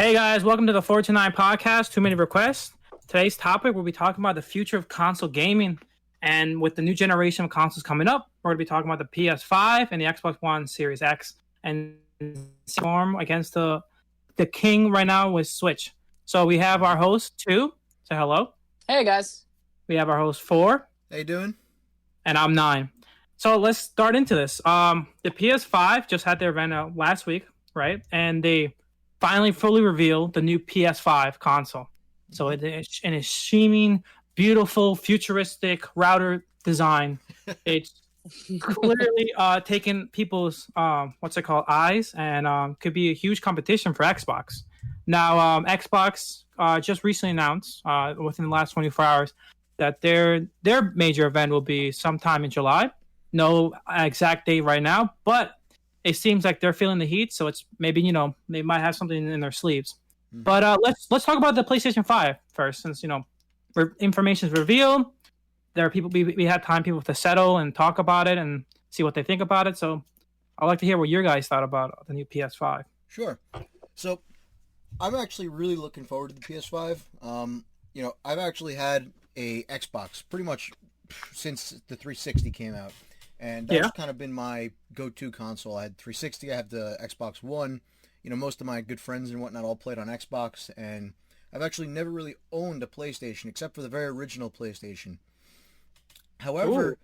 Hey guys, welcome to the 429 podcast. Too many requests. Today's topic, we'll be talking about the future of console gaming. And with the new generation of consoles coming up, we're going to be talking about the PS5 and the Xbox One Series X and storm against the king right now with Switch. So we have our host 2. Say hello. Hey guys. We have our host 4. How you doing? And I'm 9. So let's start into this. The PS5 just had their event last week, right? And they finally fully revealed the new PS5 console. So it is in a streaming, beautiful, futuristic router design. It's clearly taking people's eyes, and could be a huge competition for Xbox. Now, Xbox just recently announced within the last 24 hours that their major event will be sometime in July. No exact date right now, but it seems like they're feeling the heat, so it's maybe they might have something in their sleeves. But let's talk about the PlayStation 5 first, since information is revealed. There are people we had people to settle and talk about it and see what they think about it. So I'd like to hear what your guys thought about the new PS5. Sure. So I'm actually really looking forward to the PS5. I've actually had a Xbox pretty much since the 360 came out. And that's kind of been my go-to console. I had 360, I have the Xbox One. Most of my good friends and whatnot all played on Xbox, and I've actually never really owned a PlayStation except for the very original PlayStation. However,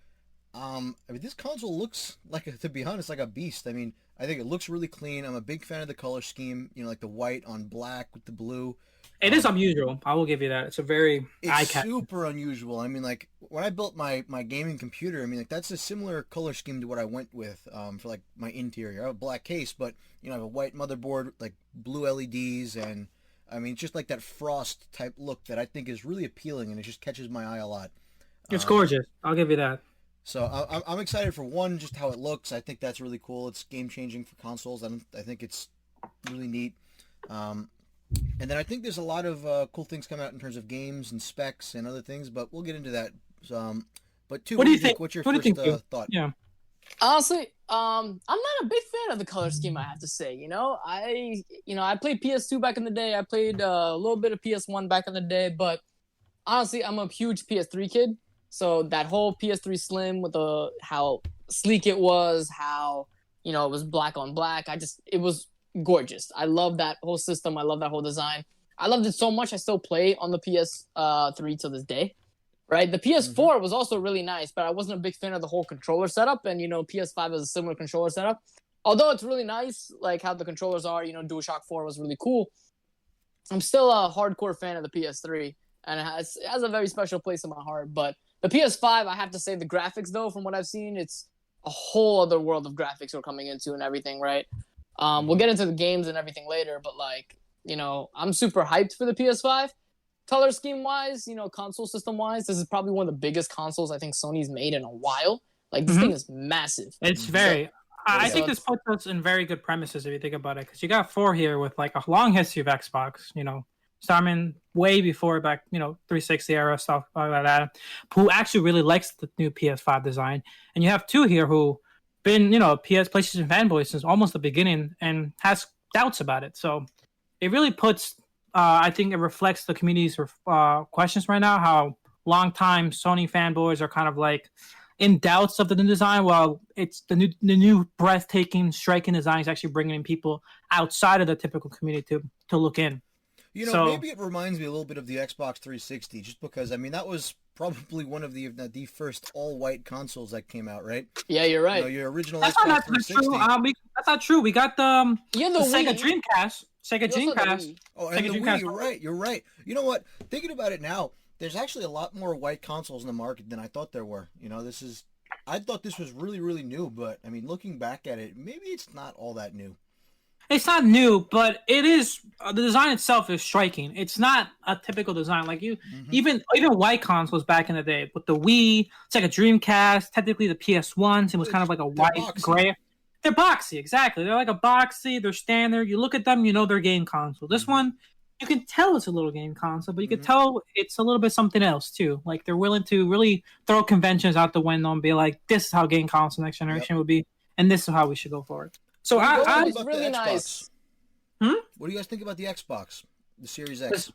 this console looks to be honest, like a beast. I think it looks really clean. I'm a big fan of the color scheme, like the white on black with the blue. It is unusual. I will give you that. It's a very eye-catching. Super unusual. When I built my gaming computer, that's a similar color scheme to what I went with for my interior. I have a black case, but I have a white motherboard, blue LEDs, and just like that frost type look that I think is really appealing, and it just catches my eye a lot. It's gorgeous. I'll give you that. So I'm excited for one, just how it looks. I think that's really cool. It's game changing for consoles. I think it's really neat. And then I think there's a lot of cool things coming out in terms of games and specs and other things, but we'll get into that. But what do you think? What's your first thought? Yeah. Honestly, I'm not a big fan of the color scheme, I have to say. I played PS2 back in the day. I played a little bit of PS1 back in the day, but honestly, I'm a huge PS3 kid. So that whole PS3 Slim with how sleek it was, how it was black on black. It was gorgeous. I love that whole system. I love that whole design. I loved it so much I still play on the PS3 to this day. Right? The PS4 was also really nice, but I wasn't a big fan of the whole controller setup, and PS5 is a similar controller setup. Although it's really nice, like how the controllers are, DualShock 4 was really cool. I'm still a hardcore fan of the PS3, and it has a very special place in my heart. But the PS5, I have to say, the graphics though, from what I've seen, it's a whole other world of graphics we're coming into and everything, right? We'll get into the games and everything later, but I'm super hyped for the PS5. Color scheme wise, console system wise, this is probably one of the biggest consoles I think Sony's made in a while. This thing is massive. It's very. I think this puts us in very good premises if you think about it, because you got 4 here with a long history of Xbox. Starting way before back, 360 era stuff like that, who actually really likes the new PS5 design, and you have 2 here who been PlayStation fanboys since almost the beginning and has doubts about it. So it really puts I think it reflects the community's questions right now, how long-time Sony fanboys are kind of in doubts of the new design, while it's the new breathtaking, striking design is actually bringing in people outside of the typical community to look in. Maybe it reminds me a little bit of the Xbox 360, just because that was probably one of the first all-white consoles that came out, right? Yeah, you're right. Your original that's Xbox not 360. True. That's not true. We got the Sega Wii. Dreamcast. Sega Dreamcast. Oh, and the Wii. You're right. You know what? Thinking about it now, there's actually a lot more white consoles in the market than I thought there were. I thought this was really, really new, but looking back at it, maybe it's not all that new. It's not new, but it is. The design itself is striking. It's not a typical design even white consoles back in the day with the Wii. It's like a Dreamcast. Technically, the PS1s. It was kind of like a white gray. They're boxy, exactly. They're like a boxy. They're standard. You look at them, they're game console. This one, you can tell it's a little game console, but you can tell it's a little bit something else too. They're willing to really throw conventions out the window and be like, "This is how game console next generation would be, and this is how we should go forward." So it's really nice. What do you guys think about the Xbox, the Series X?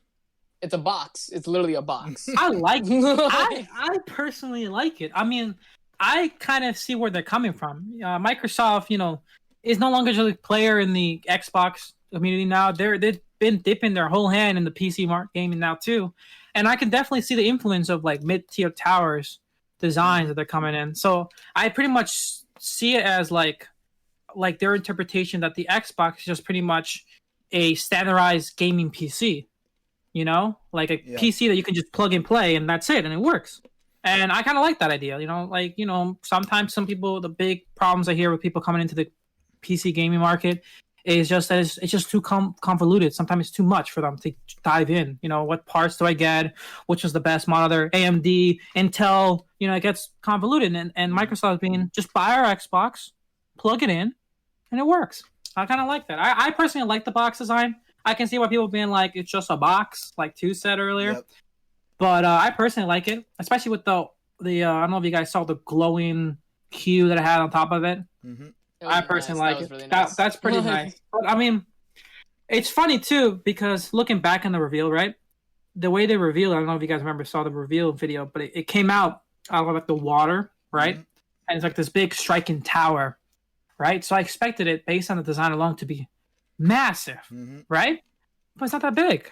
It's a box. It's literally a box. I like it. I personally like it. I mean, I kind of see where they're coming from. Microsoft, is no longer just a player in the Xbox community now. They've been dipping their whole hand in the PC gaming now too, and I can definitely see the influence of like mid-tier towers designs that they're coming in. So I pretty much see it as like their interpretation that the Xbox is just pretty much a standardized gaming PC. Like a PC that you can just plug and play, and that's it, and it works. And I kind of like that idea. Sometimes some people, the big problems I hear with people coming into the PC gaming market is just that it's just too convoluted. Sometimes it's too much for them to dive in. What parts do I get? Which was the best monitor? AMD, Intel. It gets convoluted, and Microsoft being just buy our Xbox, plug it in, and it works. I kind of like that. I personally like the box design. I can see why people being like, it's just a box, like Tu said earlier. Yep. But I personally like it, especially with the I don't know if you guys saw the glowing cue that I had on top of it. Mm-hmm. I personally like it. Really nice. That's pretty nice. But I mean, it's funny too because looking back in the reveal, right? The way they revealed, I don't know if you guys saw the reveal video, but it came out of like the water, right? Mm-hmm. And it's like this big striking tower, right? So I expected it based on the design alone to be massive, right? But it's not that big.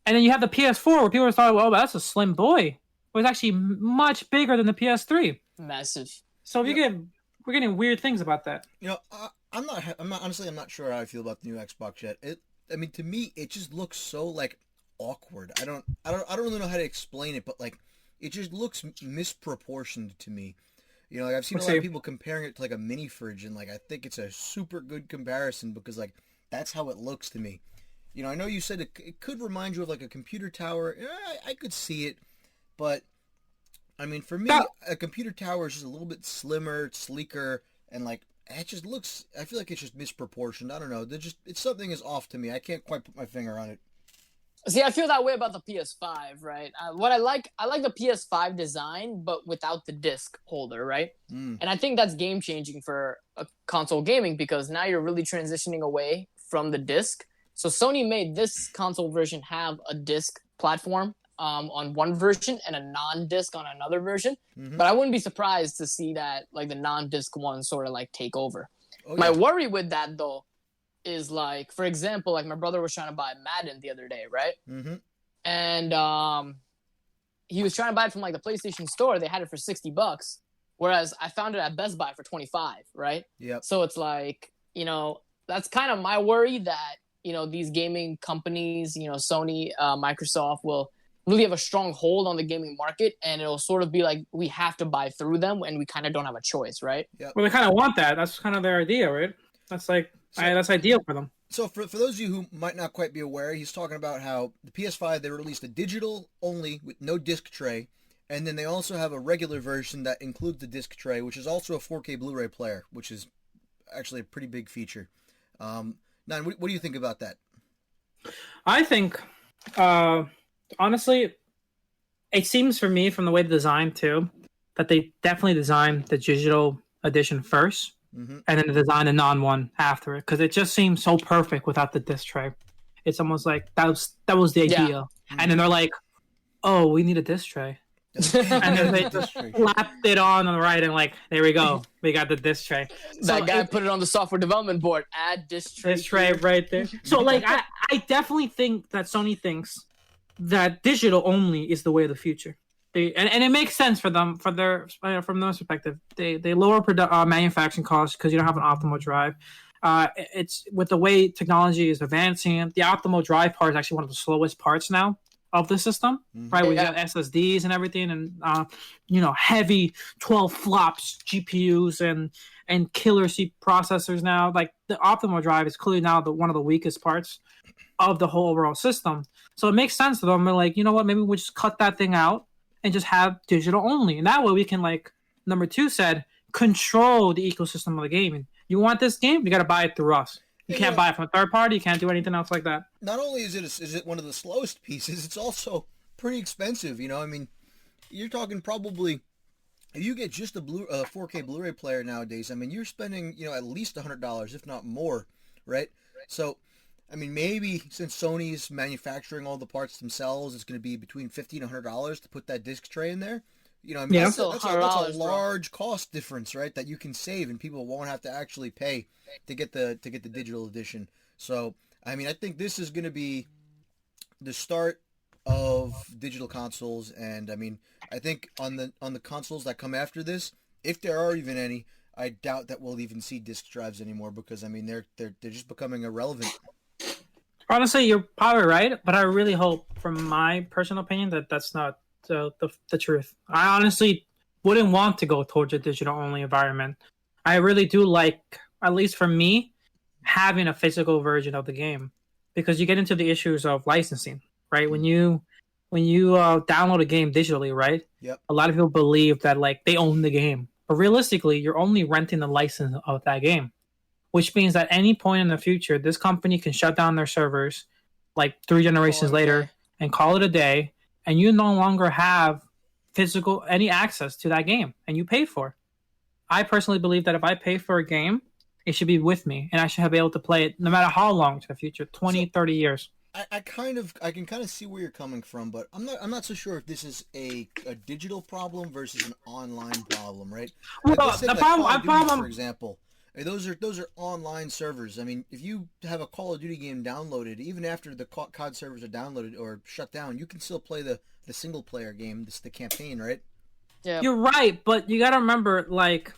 And then you have the PS4 where people thought, well, that's a slim boy. But it's actually much bigger than the PS3. Massive. So we're getting weird things about that. I'm not sure how I feel about the new Xbox yet. To me, it just looks so like awkward. I don't really know how to explain it, but like it just looks misproportioned to me. I've seen a lot of people comparing it to like a mini fridge, and like I think it's a super good comparison because like that's how it looks to me. I know you said it could remind you of like a computer tower. I could see it, but I mean, for me, a computer tower is just a little bit slimmer, sleeker, and like it just looks. I feel like it's just misproportioned. I don't know. It's something is off to me. I can't quite put my finger on it. See, I feel that way about the PS5, right? What I like the PS5 design, but without the disc holder, right? And I think that's game changing for a console gaming because now you're really transitioning away from the disc. So Sony made this console version have a disc platform on one version and a non-disc on another version. But I wouldn't be surprised to see that like the non-disc one sort of like take over. My worry with that though is like, for example, like my brother was trying to buy Madden the other day, right? And he was trying to buy it from like the PlayStation store. They had it for $60, whereas I found it at Best Buy for $25, right? Yep. So it's like, that's kind of my worry that these gaming companies, Sony, Microsoft will really have a strong hold on the gaming market, and it'll sort of be like we have to buy through them, and we kind of don't have a choice, right? Yep. Well, they kind of want that. That's kind of their idea, right? That's like that's ideal for them. So for those of you who might not quite be aware, he's talking about how the PS5 they released a digital only with no disc tray, and then they also have a regular version that includes the disc tray, which is also a 4K Blu-ray player, which is actually a pretty big feature. Nan, what do you think about that? I think, honestly, it seems for me from the way the design too, that they definitely designed the digital edition first, and then they designed a non-one after it, because it just seems so perfect without the disc tray. It's almost like that was the idea, and then they're like, "Oh, we need a disc tray." And then they just slapped it on the right, and like, there we go, we got the disc tray. That guy put it on the software development board. Add disc tray. Disc tray right there. So like, I definitely think that Sony thinks that digital only is the way of the future. And it makes sense for them from their perspective. They lower manufacturing costs because you don't have an optimal drive. It's with the way technology is advancing. The optimal drive part is actually one of the slowest parts now of the system, right? We got SSDs and everything, and heavy 12 flops GPUs and killer C processors now. Like the optimal drive is clearly now one of the weakest parts of the whole overall system. So it makes sense to them. They're like, you know what? Maybe we'll just cut that thing out and just have digital only, and that way we can, like number 2 said, control the ecosystem of the gaming. You want this game? You got to buy it through us. You can't buy it from a third party. You can't do anything else like that. Not only is it one of the slowest pieces, it's also pretty expensive. I mean, you're talking probably if you get just a 4K Blu-ray player nowadays. I mean, you're spending at least $100, if not more, right? So, I mean, maybe since Sony's manufacturing all the parts themselves, it's going to be between $50 and $100 to put that disc tray in there. You know, I mean, Yeah. that's a $100, bro. large cost difference, right? That you can save, and people won't have to actually pay to get the digital edition. So, I mean, I think this is going to be the start of digital consoles, and I mean, I think on the consoles that come after this, if there are even any, I doubt that we'll even see disc drives anymore because I mean they're just becoming irrelevant. Honestly, you're probably right, but I really hope, from my personal opinion, that that's not the truth. I honestly wouldn't want to go towards a digital only environment. I really do like, at least for me, having a physical version of the game, because you get into the issues of licensing, right? When you download a game digitally, right? Yep. A lot of people believe that like they own the game, but realistically, you're only renting the license of that game, which means that any point in the future, this company can shut down their servers like 3 generations later and call it a day, and you no longer have physical any access to that game, and you pay for it. I personally believe that if I pay for a game, it should be with me, and I should be able to play it no matter how long into the future, 20, 30 years. I can kind of see where you're coming from, but I'm not so sure if this is a digital problem versus an online problem, right? Well, Let's take the like Call of Duty, problem, for example. Those are online servers. I mean, if you have a Call of Duty game downloaded, even after the COD servers are downloaded or shut down, you can still play the single player game, the campaign, right? Yeah. you're right, but you got to remember, like,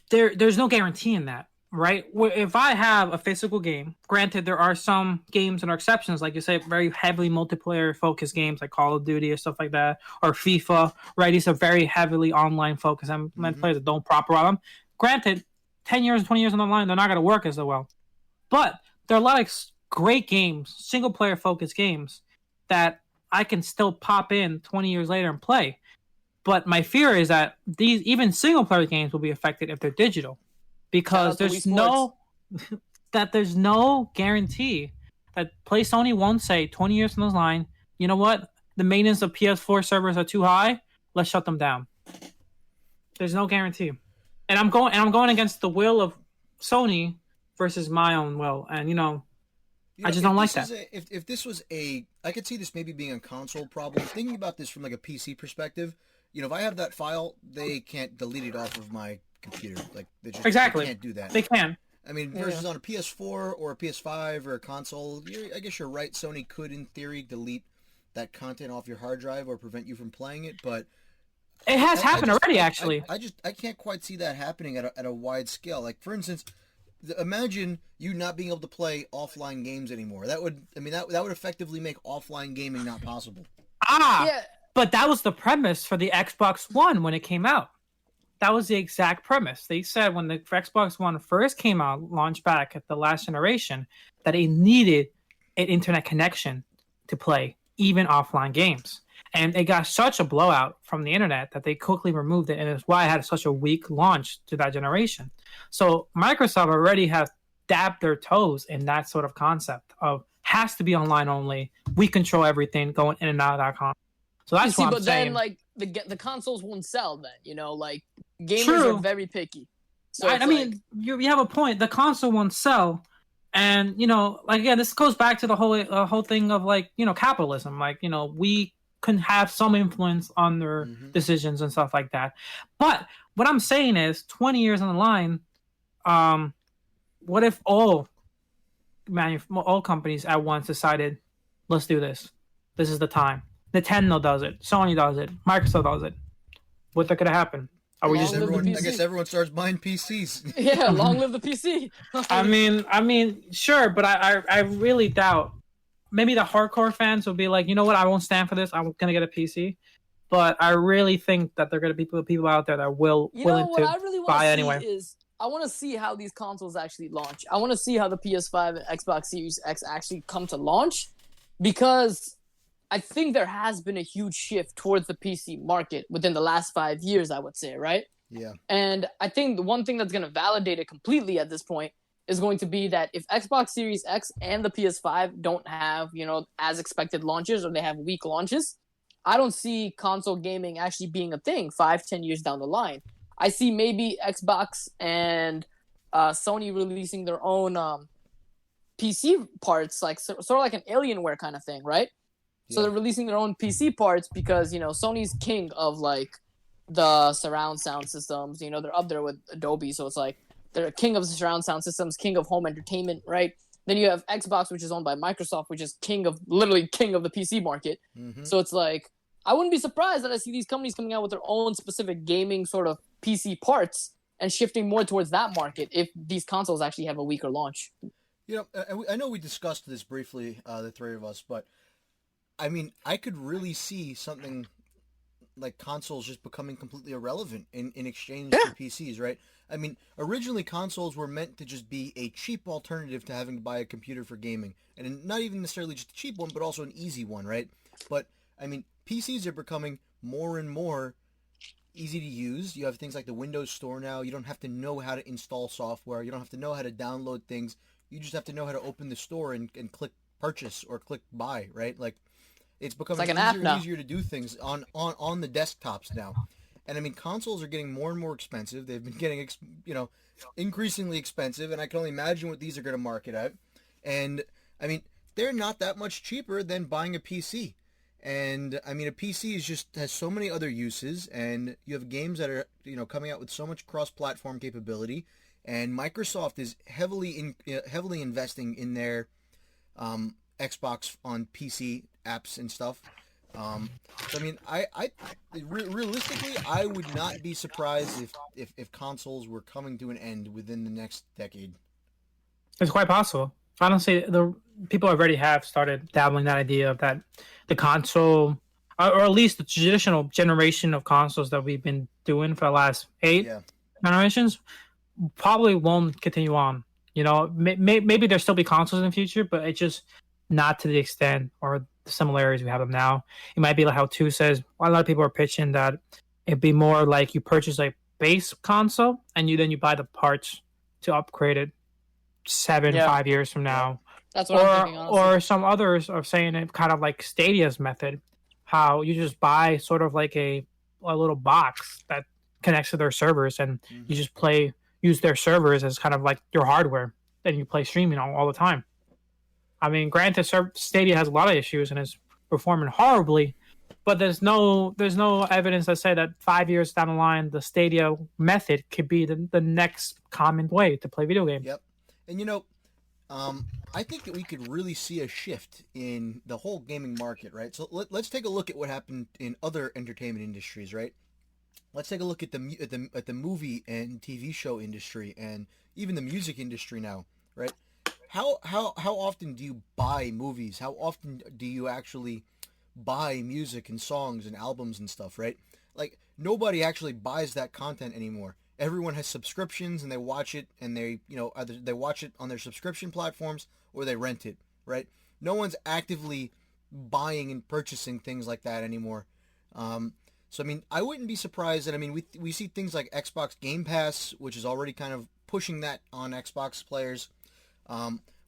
there's no guarantee in that, right? If I have a physical game, granted, there are some games that are exceptions, like you say, very heavily multiplayer focused games like Call of Duty or stuff like that, or FIFA, right? These are very heavily online focused and players that don't proper on them. Granted, 10 years, 20 years on the line, they're not going to work as well. But there are a lot of great games, single player focused games, that I can still pop in 20 years later and play. But my fear is that these even single player games will be affected if they're digital, because there's no guarantee that Sony won't say 20 years from the line, you know what, the maintenance of PS4 servers are too high, let's shut them down. There's no guarantee, and I'm going against the will of Sony versus my own will, and I just don't like that. If this was I could see this maybe being a console problem. Thinking about this from like a PC perspective, if I have that file, they can't delete it off of my computer. Like they can't do that. They can. I mean, versus on a PS4 or a PS5 or a console, I guess you're right. Sony could, in theory, delete that content off your hard drive or prevent you from playing it, but it has happened already. Actually, I can't quite see that happening at a wide scale. Like for instance, imagine you not being able to play offline games anymore. That would effectively make offline gaming not possible. Yeah. But that was the premise for the Xbox One when it came out. That was the exact premise. They said when the Xbox One first came out, launched back at the last generation, that it needed an internet connection to play even offline games. And it got such a blowout from the internet that they quickly removed it, and it's why it had such a weak launch to that generation. So Microsoft already has dabbed their toes in that sort of concept of has to be online only. We control everything going in and out of that console. So that's what I'm saying. Then like the consoles won't sell. Then like gamers are very picky. So I mean, you have a point. The console won't sell, and like again, this goes back to the whole thing of like capitalism. Like we can have some influence on their decisions and stuff like that. But what I'm saying is, 20 years on the line, what if all companies at once decided, let's do this. This is the time. Nintendo does it. Sony does it. Microsoft does it. What's that going to happen? I guess everyone starts buying PCs. Yeah, long live the PC. I mean, sure, but I really doubt. Maybe the hardcore fans will be like, you know what, I won't stand for this. I'm going to get a PC. But I really think that there are going to be people out there that willing to buy anyway. I want to see how these consoles actually launch. I want to see how the PS5 and Xbox Series X actually come to launch, because I think there has been a huge shift towards the PC market within the last 5 years, I would say, right? Yeah. And I think the one thing that's going to validate it completely at this point is going to be that if Xbox Series X and the PS5 don't have, as expected launches, or they have weak launches, I don't see console gaming actually being a thing 5-10 years down the line. I see maybe Xbox and Sony releasing their own PC parts, like sort of like an Alienware kind of thing, right? So Yeah. they're releasing their own PC parts because Sony's king of like the surround sound systems. They're up there with Adobe, so it's like they're king of the surround sound systems, king of home entertainment, right? Then you have Xbox, which is owned by Microsoft, which is literally king of the PC market. Mm-hmm. So it's like I wouldn't be surprised that I see these companies coming out with their own specific gaming sort of PC parts and shifting more towards that market if these consoles actually have a weaker launch. I know we discussed this briefly, the three of us, but I mean, I could really see something like consoles just becoming completely irrelevant in exchange for PCs, right? I mean, originally consoles were meant to just be a cheap alternative to having to buy a computer for gaming. And not even necessarily just a cheap one, but also an easy one, right? But, I mean, PCs are becoming more and more easy to use. You have things like the Windows Store now. You don't have to know how to install software. You don't have to know how to download things. You just have to know how to open the store and click purchase or click buy, right? Like, it's becoming like easier and easier to do things on the desktops now. And I mean, consoles are getting more and more expensive. They've been getting, increasingly expensive, and I can only imagine what these are going to market at. And I mean, they're not that much cheaper than buying a PC. And I mean, a PC has so many other uses, and you have games that are coming out with so much cross-platform capability. And Microsoft is heavily investing in their Xbox on PC apps and stuff. So I mean, realistically, I would not be surprised if consoles were coming to an end within the next decade. It's quite possible. Honestly, the people already have started dabbling that idea of that the console, or at least the traditional generation of consoles that we've been doing for the last 8 generations, probably won't continue on. Maybe there'll still be consoles in the future, but it just not to the extent or the similarities we have them now. It might be like how Tu says. A lot of people are pitching that it'd be more like you purchase a base console and you buy the parts to upgrade it 5 years from now. That's what I'm thinking, honestly. Or some others are saying it kind of like Stadia's method, how you just buy sort of like a little box that connects to their servers, and you just use their servers as kind of like your hardware, and you play streaming all the time. I mean, granted, Stadia has a lot of issues and is performing horribly, but there's no evidence that say that 5 years down the line, the Stadia method could be the next common way to play video games. Yep. And I think that we could really see a shift in the whole gaming market, right? So let's take a look at what happened in other entertainment industries, right? Let's take a look at the movie and TV show industry and even the music industry now, right? How often do you buy movies? How often do you actually buy music and songs and albums and stuff, right? Like, nobody actually buys that content anymore. Everyone has subscriptions, and they watch it, and they either they watch it on their subscription platforms or they rent it, right? No one's actively buying and purchasing things like that anymore. So I mean, I wouldn't be surprised that we see things like Xbox Game Pass, which is already kind of pushing that on Xbox players.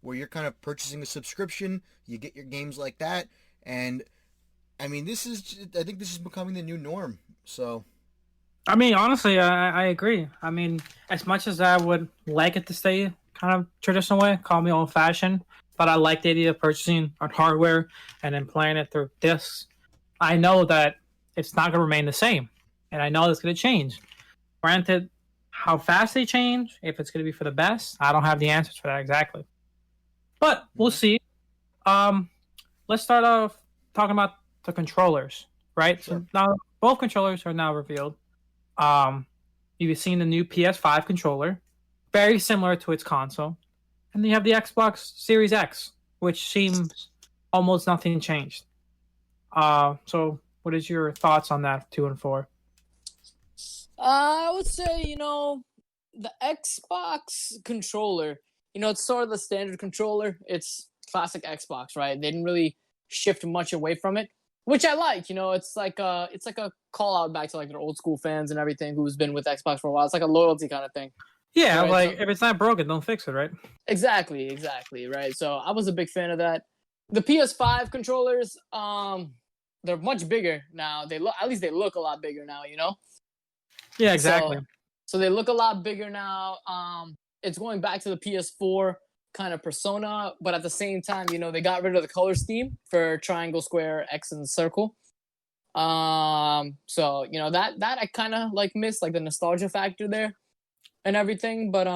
Where you're kind of purchasing a subscription, you get your games like that, and I mean, I think this is becoming the new norm. So, I mean, honestly, I agree. I mean, as much as I would like it to stay kind of traditional way, call me old-fashioned, but I like the idea of purchasing on hardware and then playing it through discs. I know that it's not going to remain the same, and I know it's going to change. Granted, how fast they change, if it's going to be for the best, I don't have the answers for that exactly. But we'll see. Let's start off talking about the controllers, right? Sure. So now both controllers are now revealed. You've seen the new PS5 controller, very similar to its console. And then you have the Xbox Series X, which seems almost nothing changed. So what is your thoughts on that, 2 and 4? I would say, the Xbox controller, it's sort of the standard controller. It's classic Xbox, right? They didn't really shift much away from it, which I like. It's like a call out back to like their old school fans and everything who's been with Xbox for a while. It's like a loyalty kind of thing. Yeah, right? like if it's not broken, don't fix it, right? Exactly, right? So I was a big fan of that. The PS5 controllers, they're much bigger now. They look a lot bigger now, Yeah, exactly. So they look a lot bigger now. It's going back to the PS4 kind of persona, but at the same time, they got rid of the color scheme for triangle, square, X, and circle. So that I kind of like miss, like the nostalgia factor there and everything. But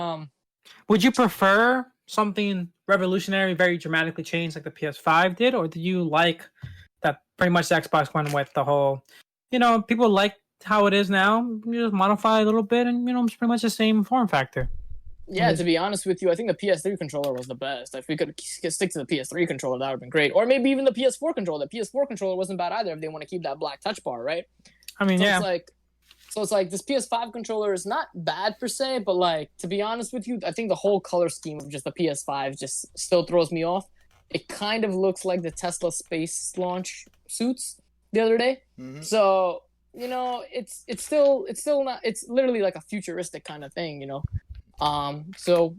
would you prefer something revolutionary, very dramatically changed like the PS5 did, or do you like that pretty much the Xbox went with the whole, people like how it is now, you just modify a little bit and it's pretty much the same form factor. Yeah, to be honest with you, I think the PS3 controller was the best. If we could stick to the PS3 controller, that would have been great. Or maybe even the PS4 controller. The PS4 controller wasn't bad either if they want to keep that black touch bar, right? I mean, yeah. It's like this PS5 controller is not bad per se, but like, to be honest with you, I think the whole color scheme of just the PS5 just still throws me off. It kind of looks like the Tesla space launch suits the other day. Mm-hmm. So, it's still not, it's literally like a futuristic kind of thing, So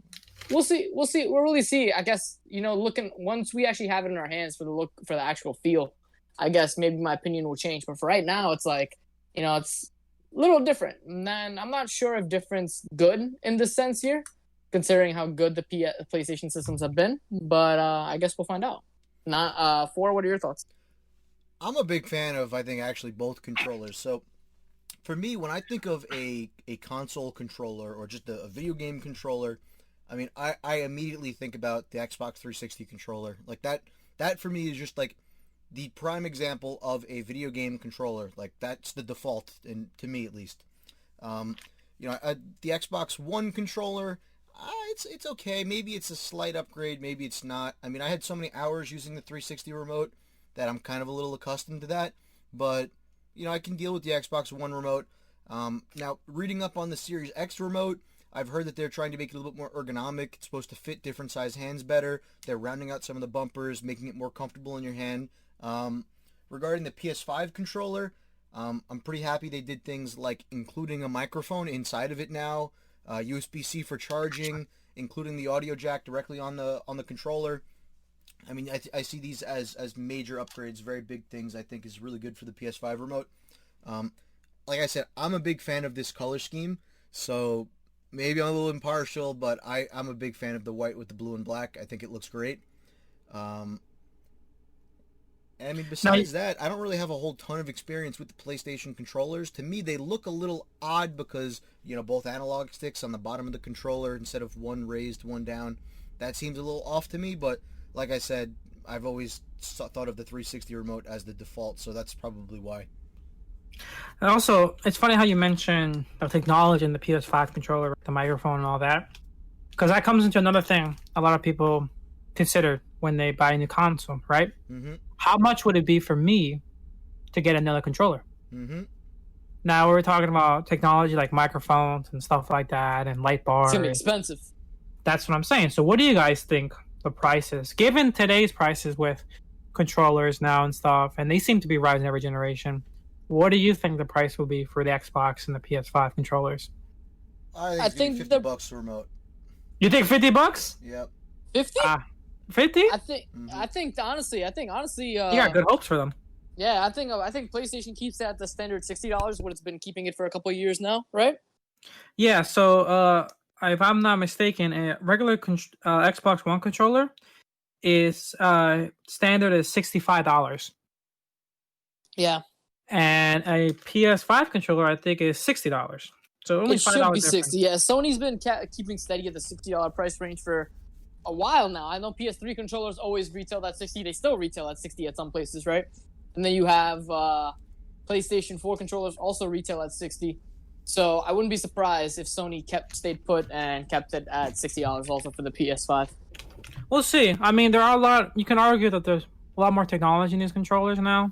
we'll see. We'll really see. I guess, looking once we actually have it in our hands for the actual feel, I guess maybe my opinion will change. But for right now, it's like, it's a little different. And then I'm not sure if difference good in this sense here, considering how good the PlayStation systems have been. But I guess we'll find out. What are your thoughts? I'm a big fan of, I think, actually both controllers. So for me, when I think of a console controller or just a video game controller, I mean, I immediately think about the Xbox 360 controller. Like that for me is just like the prime example of a video game controller. Like that's the default, and to me at least. The Xbox One controller, it's okay. Maybe it's a slight upgrade. Maybe it's not. I mean, I had so many hours using the 360 remote that I'm kind of a little accustomed to that. But I can deal with the Xbox One remote. Now, reading up on the Series X remote, I've heard that they're trying to make it a little bit more ergonomic. It's supposed to fit different size hands better. They're rounding out some of the bumpers, making it more comfortable in your hand. Regarding the PS5 controller, I'm pretty happy they did things like including a microphone inside of it now, USB-C for charging, including the audio jack directly on the controller. I mean, I see these as major upgrades, very big things. I think is really good for the PS5 remote. Like I said, I'm a big fan of this color scheme, so maybe I'm a little impartial, but I'm a big fan of the white with the blue and black. I think it looks great. I mean, besides that, I don't really have a whole ton of experience with the PlayStation controllers. To me, they look a little odd because, both analog sticks on the bottom of the controller instead of one raised, one down. That seems a little off to me, but like I said, I've always thought of the 360 remote as the default, so that's probably why. And also, it's funny how you mention the technology in the PS5 controller, the microphone and all that, because that comes into another thing a lot of people consider when they buy a new console, right? Mm-hmm. How much would it be for me to get another controller? Mm-hmm. Now we're talking about technology like microphones and stuff like that and light bars. It's going to be expensive. That's what I'm saying. So what do you guys think the prices, given today's prices with controllers now and stuff, and they seem to be rising every generation, what do you think the price will be for the Xbox and the PS5 controllers? I think $50 a remote. You think $50? Yep. 50? 50? I think honestly, you got good hopes for them. Yeah, I think PlayStation keeps it at the standard $60, what it's been keeping it for a couple of years now, right? Yeah, so if I'm not mistaken, a regular Xbox One controller is standard is $65. Yeah. And a PS5 controller, I think, is $60. So only it $5 should be difference. $60. Yeah, Sony's been keeping steady at the $60 price range for a while now. I know PS3 controllers always retail at $60. They still retail at $60 at some places, right? And then you have PlayStation 4 controllers also retail at $60. So I wouldn't be surprised if Sony stayed put and kept it at $60 also for the PS5. We'll see. I mean, there are a lot. You can argue that there's a lot more technology in these controllers now,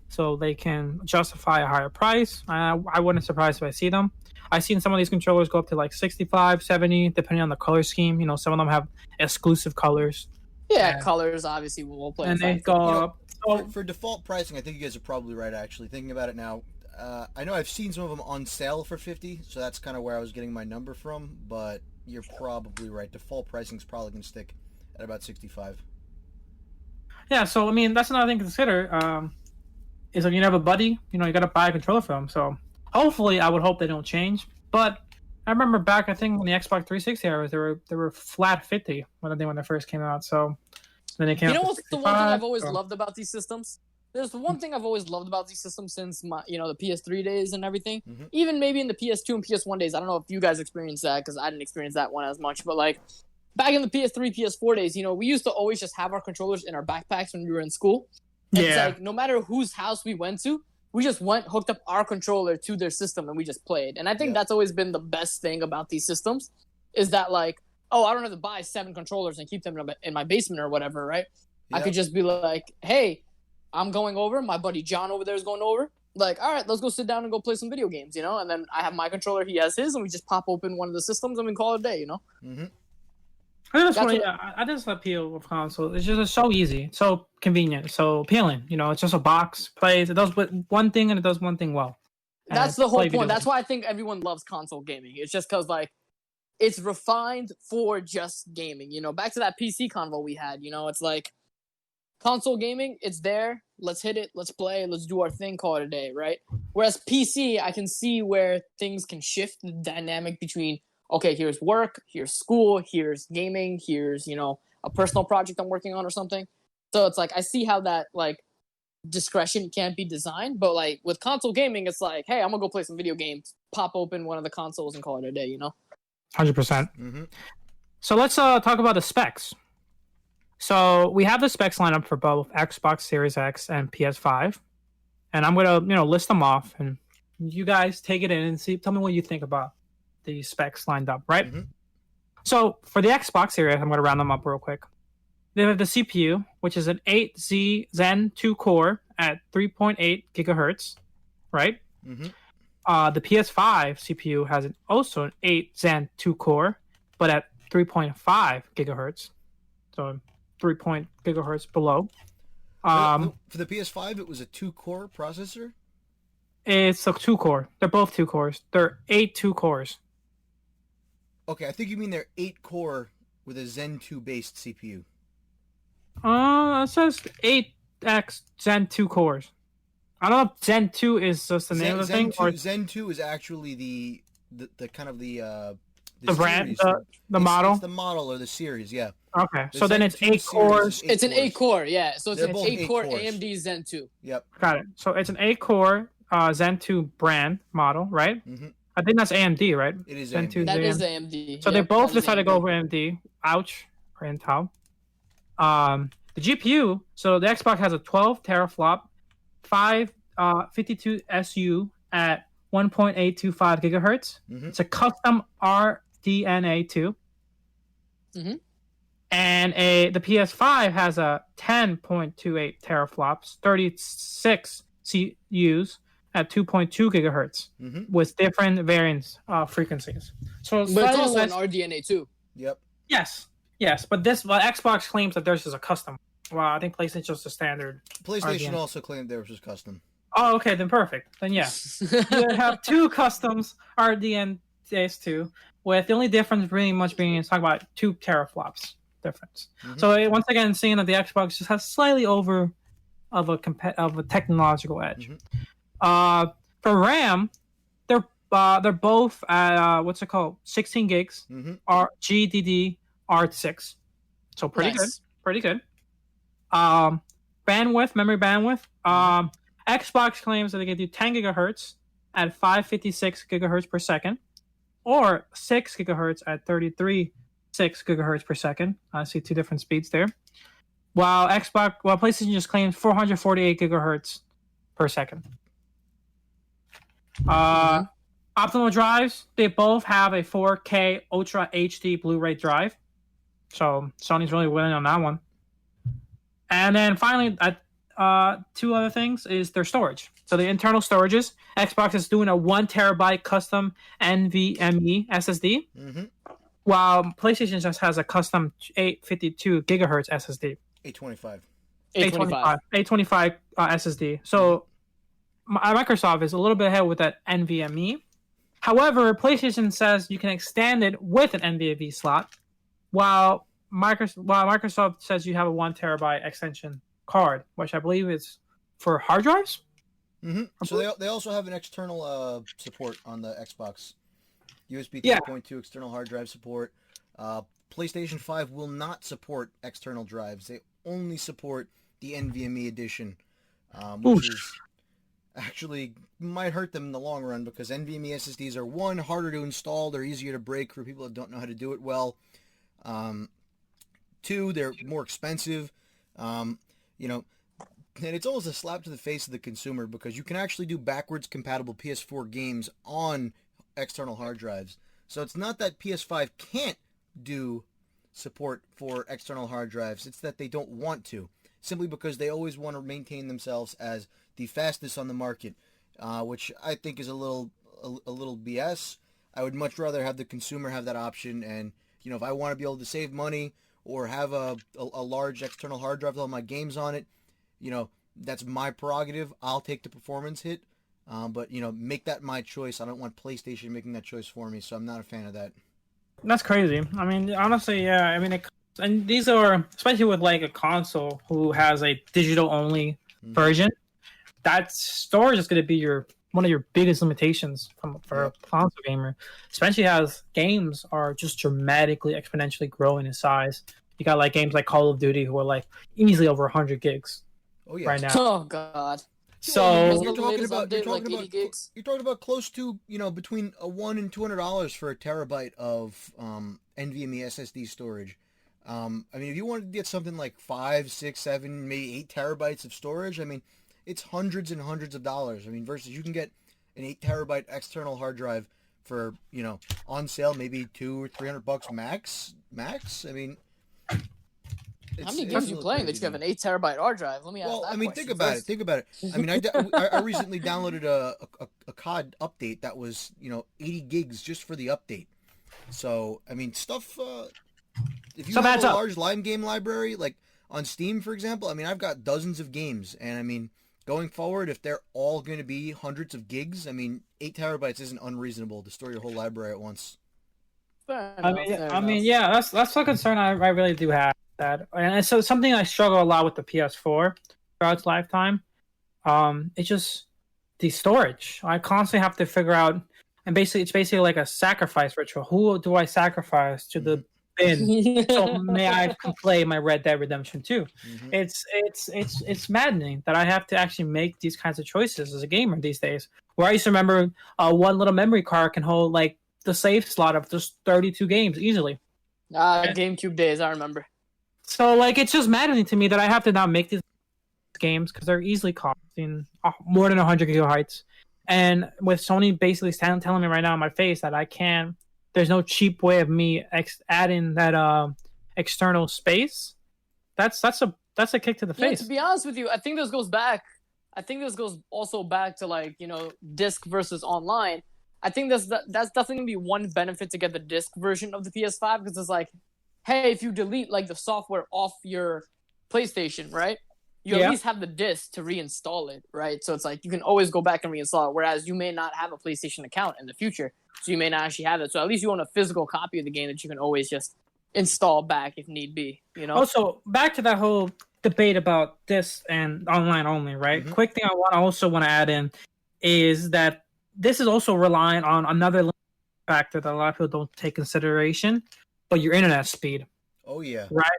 so they can justify a higher price. I wouldn't be surprised if I see them. I've seen some of these controllers go up to like 65, 70, depending on the color scheme. Some of them have exclusive colors. Yeah, colors obviously will play. And they go up. For default pricing, I think you guys are probably right. Actually, thinking about it now. I know I've seen some of them on sale for $50, so that's kind of where I was getting my number from, but you're probably right. Default pricing is probably going to stick at about $65. Yeah, so, I mean, that's another thing to consider, is if you have a buddy, you got to buy a controller for them, so hopefully I would hope they don't change, but I remember back, I think, when the Xbox 360 era, they were flat 50 when they first came out. So then they came You out know to what's the one thing 65. I've always So, loved about these systems? There's one thing I've always loved about these systems since the PS3 days and everything. Mm-hmm. Even maybe in the PS2 and PS1 days. I don't know if you guys experienced that because I didn't experience that one as much. But like back in the PS3, PS4 days, we used to always just have our controllers in our backpacks when we were in school. And it's like no matter whose house we went to, we just hooked up our controller to their system, and we just played. And I think that's always been the best thing about these systems, is that like, oh, I don't have to buy 7 controllers and keep them in my basement or whatever, right? I could just be like, hey, I'm going over. My buddy John over there is going over. Like, all right, let's go sit down and go play some video games, And then I have my controller, he has his, and we just pop open one of the systems and we call it a day, Mm-hmm. I just appeal with console. It's so easy, so convenient, so appealing. It's just a box, plays. It does one thing and it does one thing well. That's the whole point. That's why I think everyone loves console gaming. It's just because like it's refined for just gaming. Back to that PC convo we had. It's like console gaming. It's there. Let's hit it. Let's play. Let's do our thing. Call it a day, right? Whereas PC, I can see where things can shift the dynamic between. Okay, here's work, here's school, here's gaming, here's, a personal project I'm working on or something. So it's like, I see how that, like, discretion can't be designed. But, like, with console gaming, it's like, hey, I'm going to go play some video games, pop open one of the consoles and call it a day, 100%. Mm-hmm. So let's talk about the specs. So we have the specs lineup for both Xbox Series X and PS5. And I'm going to, list them off. And you guys take it in and tell me what you think about the specs lined up, right? Mm-hmm. So for the Xbox Series, I'm going to round them up real quick. They have the CPU, which is an 8Z Zen 2 core at 3.8 gigahertz, right? Mm-hmm. The PS5 CPU has also an 8 Zen 2 core, but at 3.5 gigahertz, so 3 gigahertz below. For the PS5, it was a 2-core processor? It's a 2 core. They're both 2 cores. They're 8 2 cores. Okay, I think you mean they're 8-core with a Zen 2 based CPU. It says 8X Zen 2 cores. I don't know if Zen 2 is just the name of the thing. Or Zen 2 is actually the kind of the brand, series. the model? It's the model or the series, yeah. Okay, The so then Zen it's 2 8 cores. series is It's an 8-core, yeah. So it's They're an both 8-core 8 cores. AMD Zen 2. Yep. Got it. So it's an 8 core Zen 2 brand model, right? Mm-hmm. I think that's AMD, right? It is Zen AMD. 2 That is AMD. AMD. So they Yep, both that is decided to go over AMD. Ouch for Intel. The GPU, so the Xbox has a 12 teraflop, 52 SU at 1.825 gigahertz. Mm-hmm. It's a custom RDNA2. Mm-hmm. And the PS5 has a 10.28 teraflops, 36 CUs at 2.2 gigahertz Mm-hmm. with different variants frequencies. So But it's also less... an RDNA too. Yep. Yes, but Xbox claims that theirs is a custom. Well, I think PlayStation's just a standard. PlayStation RDNA. also claimed theirs was custom. Oh, okay, then perfect. Then yeah, you have 2 customs RDNA2 with the only difference pretty much being is talk about 2 teraflops difference. Mm-hmm. So once again, seeing that the Xbox just has slightly over of a technological edge. Mm-hmm. For RAM, they're both at what's it called, 16 gigs, Mm-hmm. GDDR6. So pretty good. Memory bandwidth. Xbox claims that they can do 10 gigahertz at 556 gigahertz per second, or 6 gigahertz at 33.6 gigahertz per second. I see 2 different speeds there. While PlayStation just claims 448 gigahertz per second. Optimal drives, they both have a 4K Ultra HD Blu-ray drive. So Sony's really winning on that one. And then finally, 2 other things is their storage. So the internal storages, Xbox is doing a 1 terabyte custom NVMe SSD, Mm-hmm. while PlayStation just has a custom 852 gigahertz SSD. 825. 825 SSD. So Microsoft is a little bit ahead with that NVMe. However, PlayStation says you can extend it with an NVMe slot, while Microsoft says you have a 1 terabyte extension card, which I believe is for hard drives. Mm-hmm. So they also have an external support on the Xbox. USB Yeah. 3.2 external hard drive support. PlayStation 5 will not support external drives. They only support the NVMe edition, which is actually might hurt them in the long run because NVMe SSDs are, one, harder to install. They're easier to break for people that don't know how to do it well. Two, they're more expensive. You know, and it's almost a slap to the face of the consumer because you can actually do backwards compatible PS4 games on external hard drives. So it's not that PS5 can't do support for external hard drives. It's that they don't want to, simply because they always want to maintain themselves as the fastest on the market, which I think is a little BS. I would much rather have the consumer have that option, and if I want to be able to save money or have a large external hard drive with all my games on it, that's my prerogative. I'll take the performance hit, but make that my choice. I don't want PlayStation making that choice for me, so I'm not a fan of that. That's crazy. I mean, honestly, yeah. I mean, and these are, especially with like a console who has a digital only version, that storage is going to be one of your biggest limitations for a console gamer, especially as games are just dramatically exponentially growing in size. You got like games like Call of Duty who are like easily over 100 gigs right now. Oh god. So you're talking about close to between $100 and $200 for a terabyte of NVMe SSD storage. I mean, if you wanted to get something like 5, 6, 7, maybe 8 terabytes of storage, I mean, it's hundreds and hundreds of dollars. I mean, versus you can get an 8 terabyte external hard drive for on sale maybe $200 or $300 max. I mean. How many games are you playing that you have an 8 terabyte hard drive? Let me ask that I mean, think about it. I mean, I recently downloaded a COD update that was 80 gigs just for the update. So I mean, stuff. If you have a large Lime game library, like on Steam, for example, I mean, I've got dozens of games, and I mean, going forward, if they're all going to be hundreds of gigs, I mean, 8 terabytes isn't unreasonable to store your whole library at once. I mean, yeah, that's a concern I really do have. That, and it's something I struggle a lot with the PS4 throughout its lifetime. It's just the storage. I constantly have to figure out, and it's basically like a sacrifice ritual. Who do I sacrifice to the bin so may I play my Red Dead Redemption 2? It's maddening that I have to actually make these kinds of choices as a gamer these days. Where I used to remember one little memory card can hold like the save slot of just 32 games easily. GameCube days, I remember. So, like, it's just maddening to me that I have to now make these games because they're easily costing more than 100 gigabytes. And with Sony basically telling me right now in my face that I can't, there's no cheap way of me adding that external space. That's a kick to the face. To be honest with you, I think this goes also back to like disc versus online. I think that's definitely gonna be one benefit to get the disc version of the PS5 because it's like, hey, if you delete like the software off your PlayStation, right? You at least have the disc to reinstall it, right? So it's like you can always go back and reinstall it. Whereas you may not have a PlayStation account in the future, so you may not actually have it. So at least you own a physical copy of the game that you can always just install back if need be. Also, back to that whole debate about disc and online only, right? Quick thing I want to add in is that this is also relying on another factor that a lot of people don't take consideration. But your internet speed. Oh yeah. Right.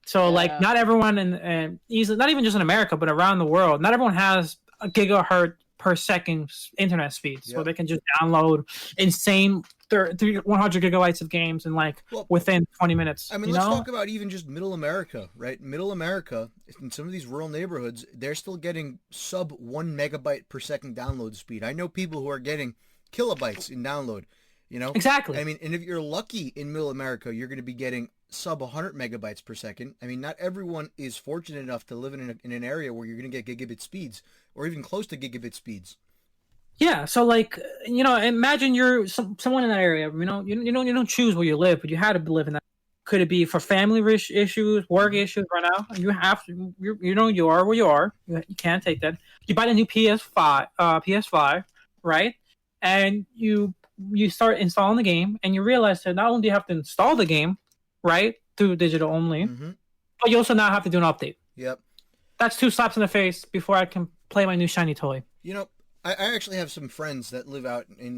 So like, not everyone easily, not even just in America, but around the world, not everyone has a gigahertz per second internet speed, so they can just download insane 100 gigabytes of games in within 20 minutes. I mean, let's talk about even just Middle America, right? Middle America, in some of these rural neighborhoods, they're still getting sub 1 megabyte per second download speed. I know people who are getting kilobytes in download. Exactly. I mean, and if you're lucky in Middle America, you're going to be getting sub 100 megabytes per second. I mean, not everyone is fortunate enough to live in an area where you're going to get gigabit speeds or even close to gigabit speeds. Yeah. So like, imagine you're someone in that area. You don't choose where you live, but you had to live in that. Could it be for family issues, work issues? Right now, you have to. You are where you are. You can't take that. You buy the new PS5, right? And you start installing the game, and you realize that not only do you have to install the game, right, through digital only, but you also now have to do an update. Yep. That's 2 slaps in the face before I can play my new shiny toy. I actually have some friends that live out in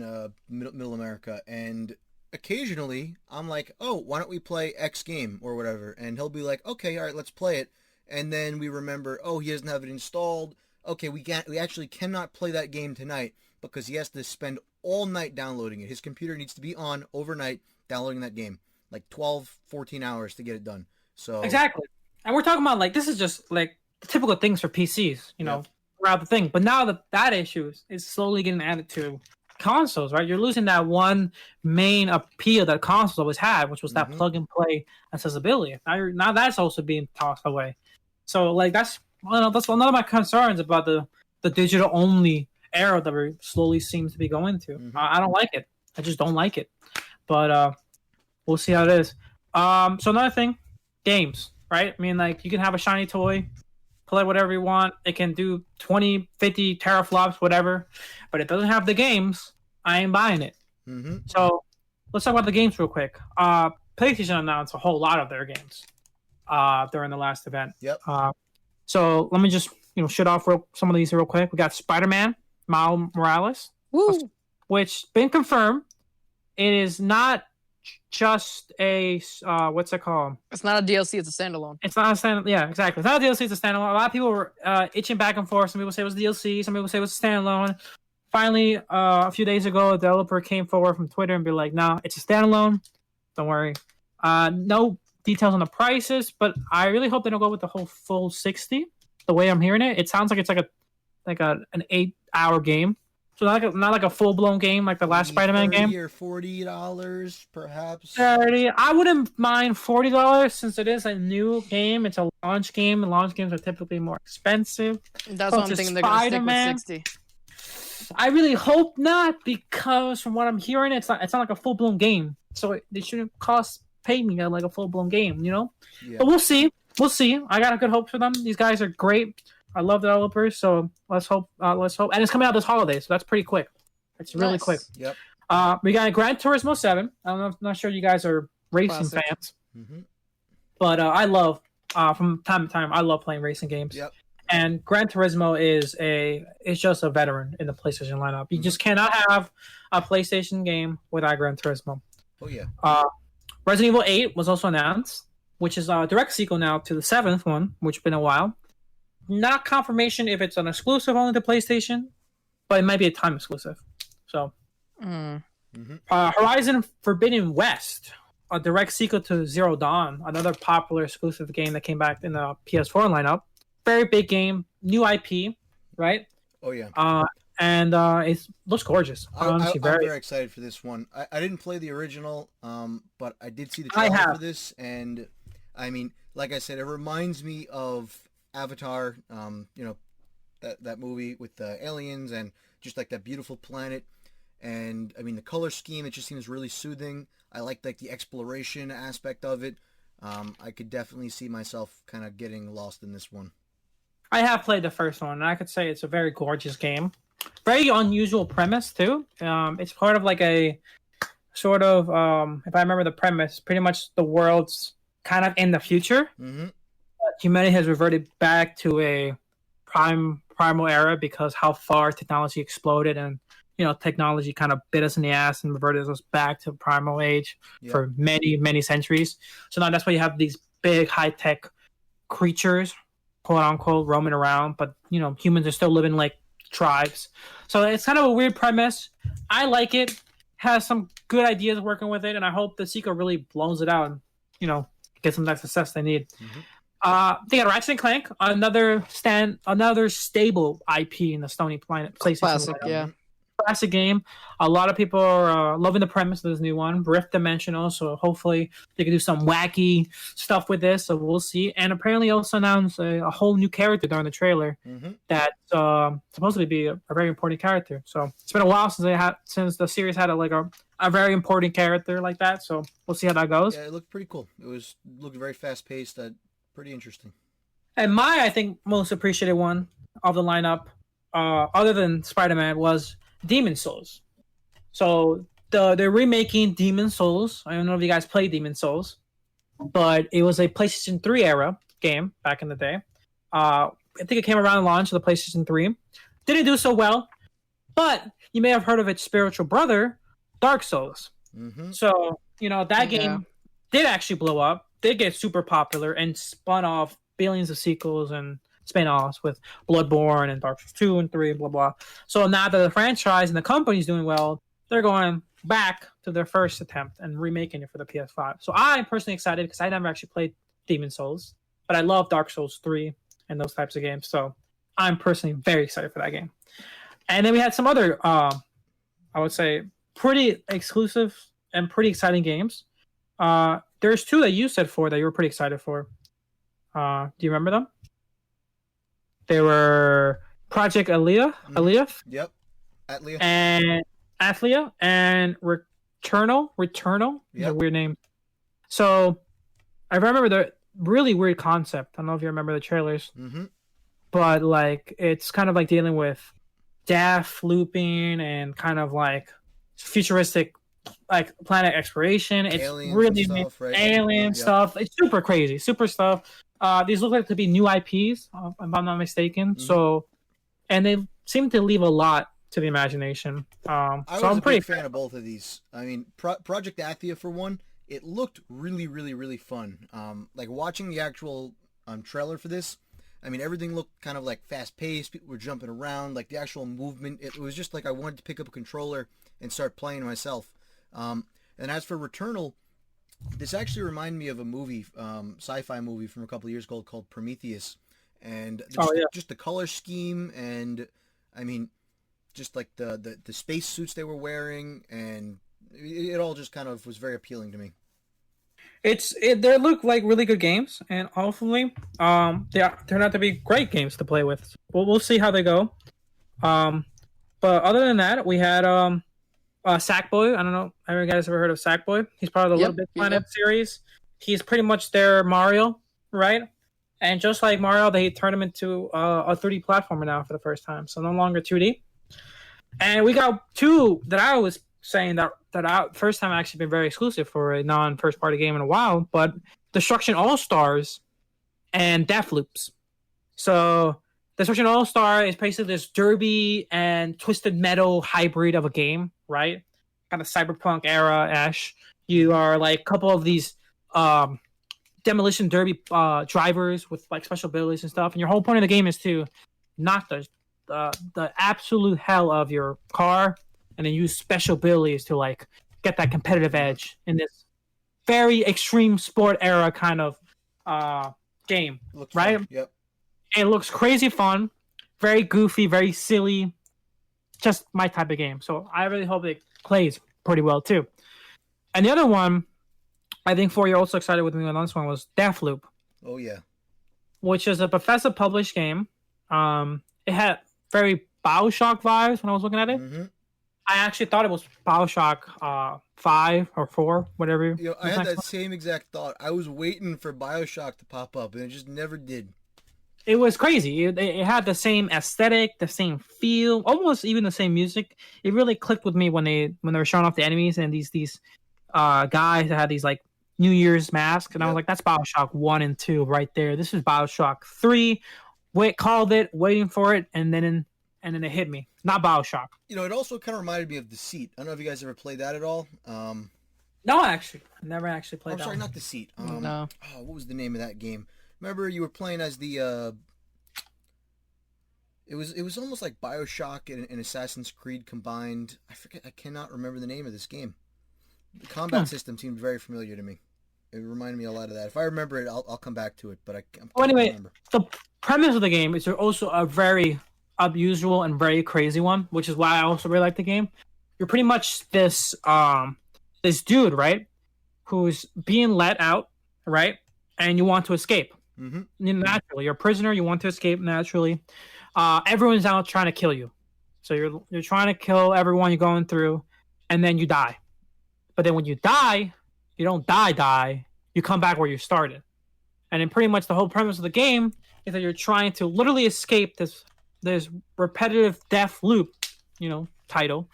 middle America, and occasionally I'm like, oh, why don't we play X game or whatever? And he'll be like, okay, all right, let's play it. And then we remember, oh, he doesn't have it installed. Okay, we actually cannot play that game tonight because he has to spend all night downloading it. His computer needs to be on overnight downloading that game, like 12, 14 hours to get it done. So Exactly. And we're talking about like this is just like the typical things for PCs, throughout the thing. But now that issue is slowly getting added to consoles, right? You're losing that one main appeal that consoles always had, which was that plug and play accessibility. Now that's also being tossed away. So like that's one of my concerns about the digital only era that we slowly seems to be going to. I don't like it. I just don't like it. But we'll see how it is. So another thing, games, right? I mean, like you can have a shiny toy, play whatever you want. It can do 20, 50 teraflops, whatever. But it doesn't have the games. I ain't buying it. So let's talk about the games real quick. PlayStation announced a whole lot of their games during the last event. Yep. So let me just shoot off some of these real quick. We got Spider-Man, Miles Morales, which been confirmed. It is not just a what's it called? It's not a DLC. It's a standalone. It's not a standalone. Yeah, exactly. It's not a DLC. It's a standalone. A lot of people were itching back and forth. Some people say it was DLC. Some people say it was a standalone. Finally, a few days ago, a developer came forward from Twitter and be like, "No, it's a standalone. Don't worry." No details on the prices, but I really hope they don't go with the whole full 60. The way I'm hearing it, it sounds like it's like an 8-hour game. So not like a full blown game like the last Spider-Man game. Or $40 perhaps. 30. I wouldn't mind $40 since it is a new game. It's a launch game, and launch games are typically more expensive. That's what I'm thinking. They're gonna stick with 60. I really hope not, because from what I'm hearing, it's not like a full blown game. So they shouldn't pay me like a full blown game, Yeah. But we'll see. I got a good hope for them. These guys are great. I love developers, so let's hope. And it's coming out this holiday, so that's pretty quick. It's really quick. Yep. We got Gran Turismo 7. I'm not sure you guys are racing fans, but I love from time to time. I love playing racing games. Yep. And Gran Turismo is just a veteran in the PlayStation lineup. You just cannot have a PlayStation game without Gran Turismo. Oh yeah. Resident Evil 8 was also announced, which is a direct sequel now to the 7th one, which has been a while. Not confirmation if it's an exclusive only to PlayStation, but it might be a time exclusive. So, Horizon Forbidden West, a direct sequel to Zero Dawn, another popular exclusive game that came back in the PS4 lineup. Very big game, new IP, right? Oh yeah. And it looks gorgeous. I'm very excited for this one. I didn't play the original, but I did see the trailer for this, and I mean, like I said, it reminds me of Avatar, that movie with the aliens and just like that beautiful planet. And I mean, the color scheme, it just seems really soothing. I like the exploration aspect of it. I could definitely see myself kind of getting lost in this one. I have played the first one, and I could say it's a very gorgeous game. Very unusual premise too. It's part of like a sort of, if I remember the premise, pretty much the world's kind of in the future. Humanity has reverted back to a primal era because how far technology exploded, and technology kind of bit us in the ass and reverted us back to primal age for many centuries. So now that's why you have these big high tech creatures, quote unquote, roaming around, but humans are still living like tribes. So it's kind of a weird premise. I like it. Has some good ideas working with it, and I hope the sequel really blows it out and get some of that success they need. They got Ratchet and Clank, another stable IP in the Sony Planet PlayStation. Classic, yeah. Classic game. A lot of people are loving the premise of this new one, Rift Dimensional. So hopefully they can do some wacky stuff with this. So we'll see. And apparently also announced a whole new character during the trailer that's supposed to be a very important character. So it's been a while since the series had a very important character like that. So we'll see how that goes. Yeah, it looked pretty cool. Looked very fast paced. Pretty interesting. And I think most appreciated one of the lineup, other than Spider-Man, was Demon's Souls. So they're remaking Demon's Souls. I don't know if you guys played Demon's Souls, but it was a PlayStation 3 era game back in the day. I think it came around the launch of the PlayStation 3. Didn't do so well. But you may have heard of its spiritual brother, Dark Souls. Mm-hmm. So, that game did actually blow up, did get super popular, and spun off billions of sequels and spin-offs with Bloodborne and Dark Souls 2 and 3, blah, blah. So now that the franchise and the company's doing well, they're going back to their first attempt and remaking it for the PS5. So I'm personally excited because I never actually played Demon Souls, but I love Dark Souls 3 and those types of games. So I'm personally very excited for that game. And then we had some other, I would say, pretty exclusive and pretty exciting games. There's 2 that you said that you were pretty excited for. Do you remember them? They were Project Aliyah. Yep. Atlia. And Athlia and Returnal. Yep. A weird name. So I remember the really weird concept. I don't know if you remember the trailers. Mm-hmm. But like it's kind of like dealing with death looping and kind of like futuristic like planet exploration. It's Aliens really stuff, right? alien stuff. It's super crazy, super stuff. These look like to be new IPs, if I'm not mistaken. Mm-hmm. So, and they seem to leave a lot to the imagination. I was I'm a pretty big fan of both of these. I mean, Project Athia for one, it looked really, really, really fun. Like watching the actual trailer for this. I mean, everything looked kind of like fast paced. People were jumping around, like the actual movement. It was just like I wanted to pick up a controller and start playing myself. And as for Returnal, this actually reminded me of a movie, sci-fi movie from a couple of years ago called Prometheus. And just the color scheme and, I mean, just like the space suits they were wearing, and it all just kind of was very appealing to me. They look like really good games, and hopefully, they turn out to be great games to play with. We'll see how they go. But other than that, we had Sackboy. I don't know. Have you guys ever heard of Sackboy? He's part of the Little Big Planet series. He's pretty much their Mario, right? And just like Mario, they turned him into a 3D platformer now for the first time, so no longer 2D. And we got 2 that I was saying that first time actually been very exclusive for a non-first party game in a while, but Destruction All-Stars and Deathloops. So Destruction All-Star is basically this derby and twisted metal hybrid of a game, right? Kind of cyberpunk era-ish. You are like a couple of these demolition derby drivers with like special abilities and stuff, and your whole point of the game is to knock the absolute hell of your car and then use special abilities to like get that competitive edge in this very extreme sport era kind of game. Looks right? Fun. Yep. It looks crazy fun, very goofy, very silly, just my type of game. So I really hope it plays pretty well too. And the other one, I think you're also excited with me on this one, was Deathloop. Oh yeah. Which is a Bethesda published game. It had very BioShock vibes when I was looking at it. Mm-hmm. I actually thought it was BioShock 5 or 4, whatever. I had that same exact thought. I was waiting for BioShock to pop up, and it just never did. It was crazy. It had the same aesthetic, the same feel, almost even the same music. It really clicked with me when they were showing off the enemies and these guys that had these like New Year's masks, and I was like, that's BioShock 1 and 2 right there. This is BioShock 3. Called it, waiting for it, and then it hit me. Not BioShock. It also kind of reminded me of Deceit. I don't know if you guys ever played that at all. No, actually. I never actually played that. Sorry, not Deceit. No. Oh, what was the name of that game? Remember you were playing as the it was almost like BioShock and Assassin's Creed combined. I forget. I cannot remember the name of this game. The combat system seemed very familiar to me. It reminded me a lot of that. If I remember it, I'll come back to it. But I can't remember. The premise of the game is also a very unusual and very crazy one, which is why I also really like the game. You're pretty much this dude, right, who's being let out, right, and you want to escape. Mm-hmm. Naturally, you're a prisoner. You want to escape naturally. Everyone's out trying to kill you, so you're trying to kill everyone you're going through, and then you die. But then when you die, you don't die. You come back where you started, and then pretty much the whole premise of the game is that you're trying to literally escape this repetitive death loop, title.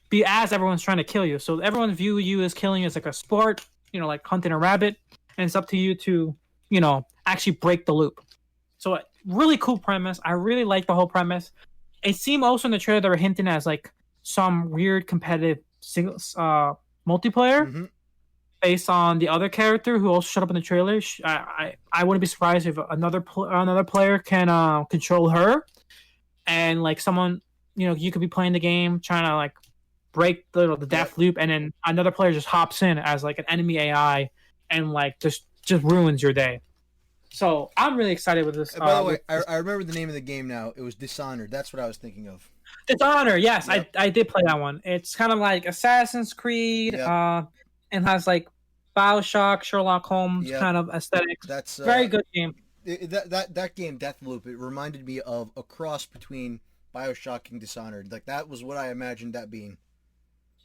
Be as everyone's trying to kill you, so everyone view you as killing as like a sport, like hunting a rabbit, and it's up to you to, actually break the loop. So really cool premise. I really like the whole premise. it seemed also in the trailer they were hinting as like some weird competitive multiplayer based on the other character who also showed up in the trailer. I wouldn't be surprised if another player can control her, and like someone, you could be playing the game trying to like break the death loop, and then another player just hops in as like an enemy AI and like just ruins your day. So I'm really excited with this. By the way, I remember the name of the game now. It was Dishonored. That's what I was thinking of. Dishonored, yes, yep. I did play that one. It's kind of like Assassin's Creed, and has like BioShock, Sherlock Holmes kind of aesthetics. That's very good game. That game, Deathloop, it reminded me of a cross between BioShock and Dishonored. Like that was what I imagined that being.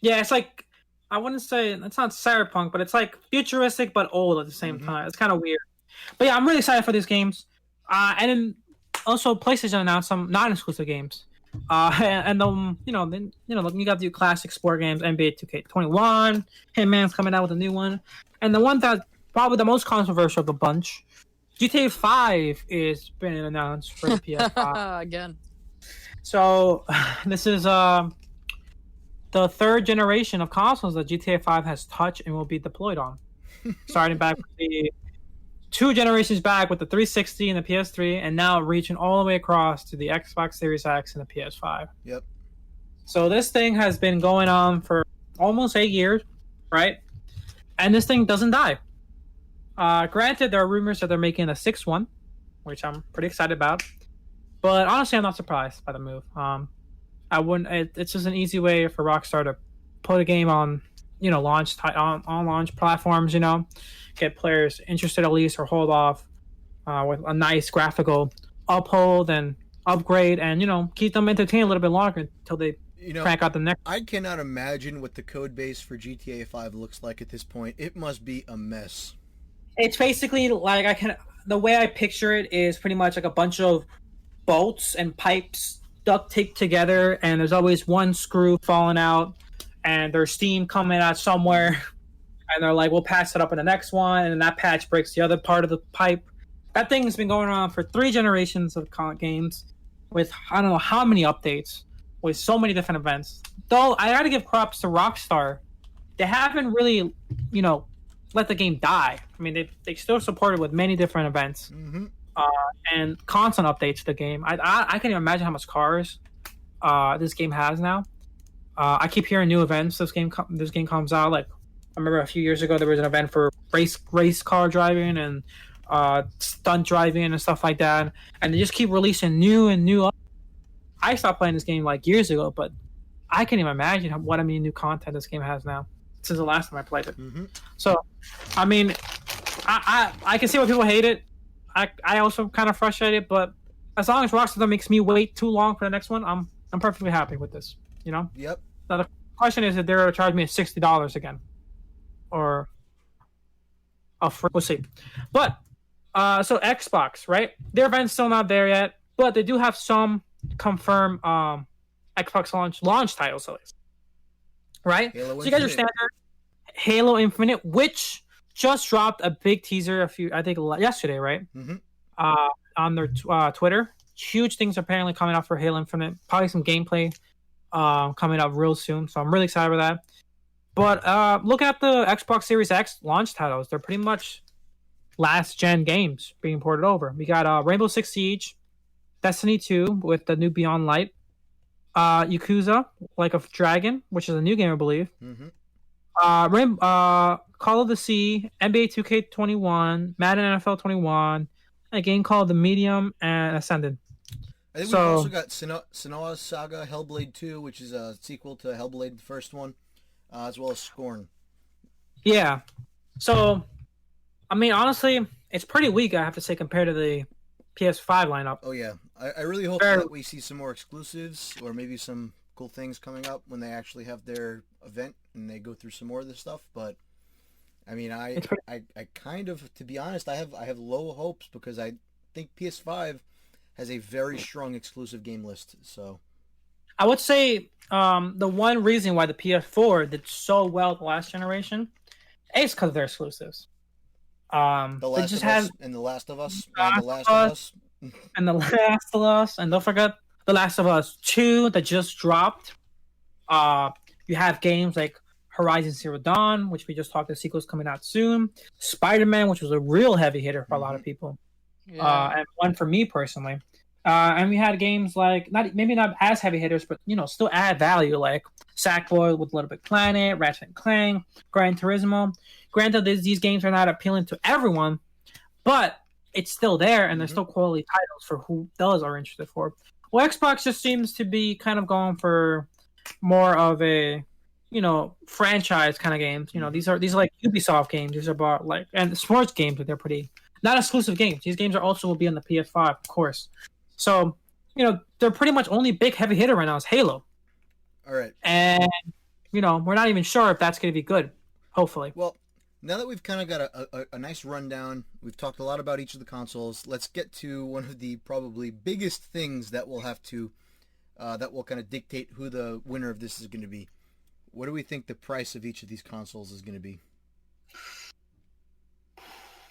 Yeah, it's like, I wouldn't say it's not cyberpunk, but it's like futuristic but old at the same time. It's kind of weird. But yeah, I'm really excited for these games. And then also PlayStation announced some non-exclusive games. And then you got the classic sport games, NBA 2K21, Hitman's coming out with a new one, and the one that probably the most controversial of the bunch, GTA 5 is being announced for the PS5 again. So this is the third generation of consoles that GTA 5 has touched and will be deployed on, starting back with the 2 generations back with the 360 and the PS3, and now reaching all the way across to the Xbox Series X and the PS5. Yep. So this thing has been going on for almost 8 years, right? And this thing doesn't die. Granted, there are rumors that they're making a 6th one, which I'm pretty excited about. But honestly, I'm not surprised by the move. I wouldn't. It's just an easy way for Rockstar to put a game on, launch on launch platforms. Get players interested at least, or hold off with a nice graphical uphold and upgrade, and keep them entertained a little bit longer until they crank out the next. I cannot imagine what the code base for GTA 5 looks like at this point. It must be a mess. It's basically like the way I picture it is pretty much like a bunch of bolts and pipes duct taped together, and there's always one screw falling out, and there's steam coming out somewhere. And they're like, we'll patch it up in the next one, and then that patch breaks the other part of the pipe. That thing has been going on for 3 generations of games with I don't know how many updates, with so many different events. Though I gotta give props to Rockstar. They haven't really, let the game die. I mean, they still support it with many different events and constant updates to the game. I can't even imagine how much cars this game has now. I keep hearing new events. This game comes out. Like, I remember a few years ago there was an event for race car driving and stunt driving and stuff like that, and they just keep releasing new. I stopped playing this game like years ago, but I can't even imagine what new content this game has now since the last time I played it. So, I mean, I can see why people hate it. I also kind of frustrated, but as long as Rockstar makes me wait too long for the next one, I'm perfectly happy with this. Yep. Now the question is if they're gonna charge me $60 again, or we'll see. But so Xbox, right? Their event's still not there yet, but they do have some confirmed Xbox launch titles at least. Right? Halo so you got your standard Halo Infinite, which just dropped a big teaser yesterday, right? On their Twitter. Huge things apparently coming out for Halo Infinite. Probably some gameplay coming up real soon. So I'm really excited for that. But look at the Xbox Series X launch titles. They're pretty much last gen games being ported over. We got Rainbow Six Siege, Destiny 2 with the new Beyond Light, Yakuza, Like a Dragon, which is a new game, I believe. Call of the Sea, NBA 2K21, Madden NFL 21, a game called The Medium, and Ascended. I think we've also got Senua's Saga Hellblade 2, which is a sequel to Hellblade, the first one, as well as Scorn. Yeah. So, I mean, honestly, it's pretty weak, I have to say, compared to the PS5 lineup. Oh, yeah. I really hope that we see some more exclusives or maybe some cool things coming up when they actually have their event and they go through some more of this stuff. But, I mean, I kind of, to be honest, I have low hopes because I think PS5 has a very strong exclusive game list. So I would say the one reason why the PS4 did so well the last generation is because they're exclusives. The Last of Us, and The Last of Us, and The Last of Us, and The Last of Us, and don't forget The Last of Us 2 that just dropped. You have games like Horizon Zero Dawn, which we just talked. The sequel's coming out soon. Spider-Man, which was a real heavy hitter for a lot of people, and one for me personally. And we had games like maybe not as heavy hitters, but still add value, like Sackboy with Little Big Planet, Ratchet and Clank, Gran Turismo. Granted, these games are not appealing to everyone, but it's still there, and there's still quality titles for who those are interested for. Well, Xbox just seems to be kind of going for more of a franchise kind of games. These are like Ubisoft games. These are about and sports games, but they're pretty not exclusive games. These games will be on the PS5, of course. So, they're pretty much only big heavy hitter right now is Halo. All right. And, we're not even sure if that's going to be good, hopefully. Well, now that we've kind of got a nice rundown, we've talked a lot about each of the consoles, let's get to one of the probably biggest things that we'll have to, that will kind of dictate who the winner of this is going to be. What do we think the price of each of these consoles is going to be?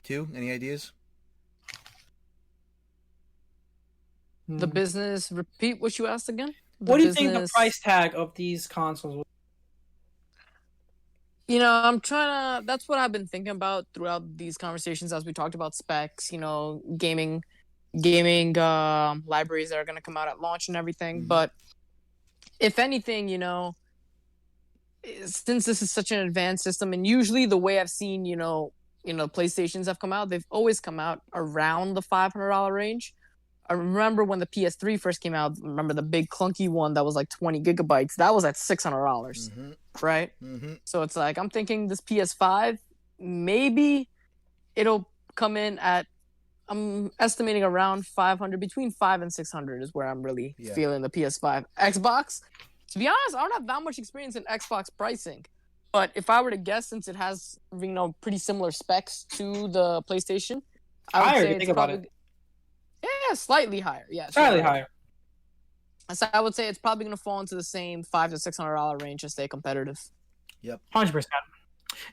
2? Any ideas? The business. Repeat what you asked again. What do you think the price tag of these consoles will be? I'm trying to. That's what I've been thinking about throughout these conversations as we talked about specs. Gaming libraries that are going to come out at launch and everything. Mm-hmm. But if anything, since this is such an advanced system, and usually the way I've seen, PlayStations have come out, they've always come out around the $500 range. I remember when the PS3 first came out, remember the big clunky one that was like 20 gigabytes? That was at $600, right? Mm-hmm. So it's like, I'm thinking this PS5, maybe it'll come in at, I'm estimating around 500, between 500 and 600 is where I'm really feeling the PS5. Xbox, to be honest, I don't have that much experience in Xbox pricing. But if I were to guess, since it has, pretty similar specs to the PlayStation, I would say it's probably... Yeah, slightly higher. Yeah, slightly higher. So I would say it's probably going to fall into the same $500 to $600 range to stay competitive. Yep, 100%.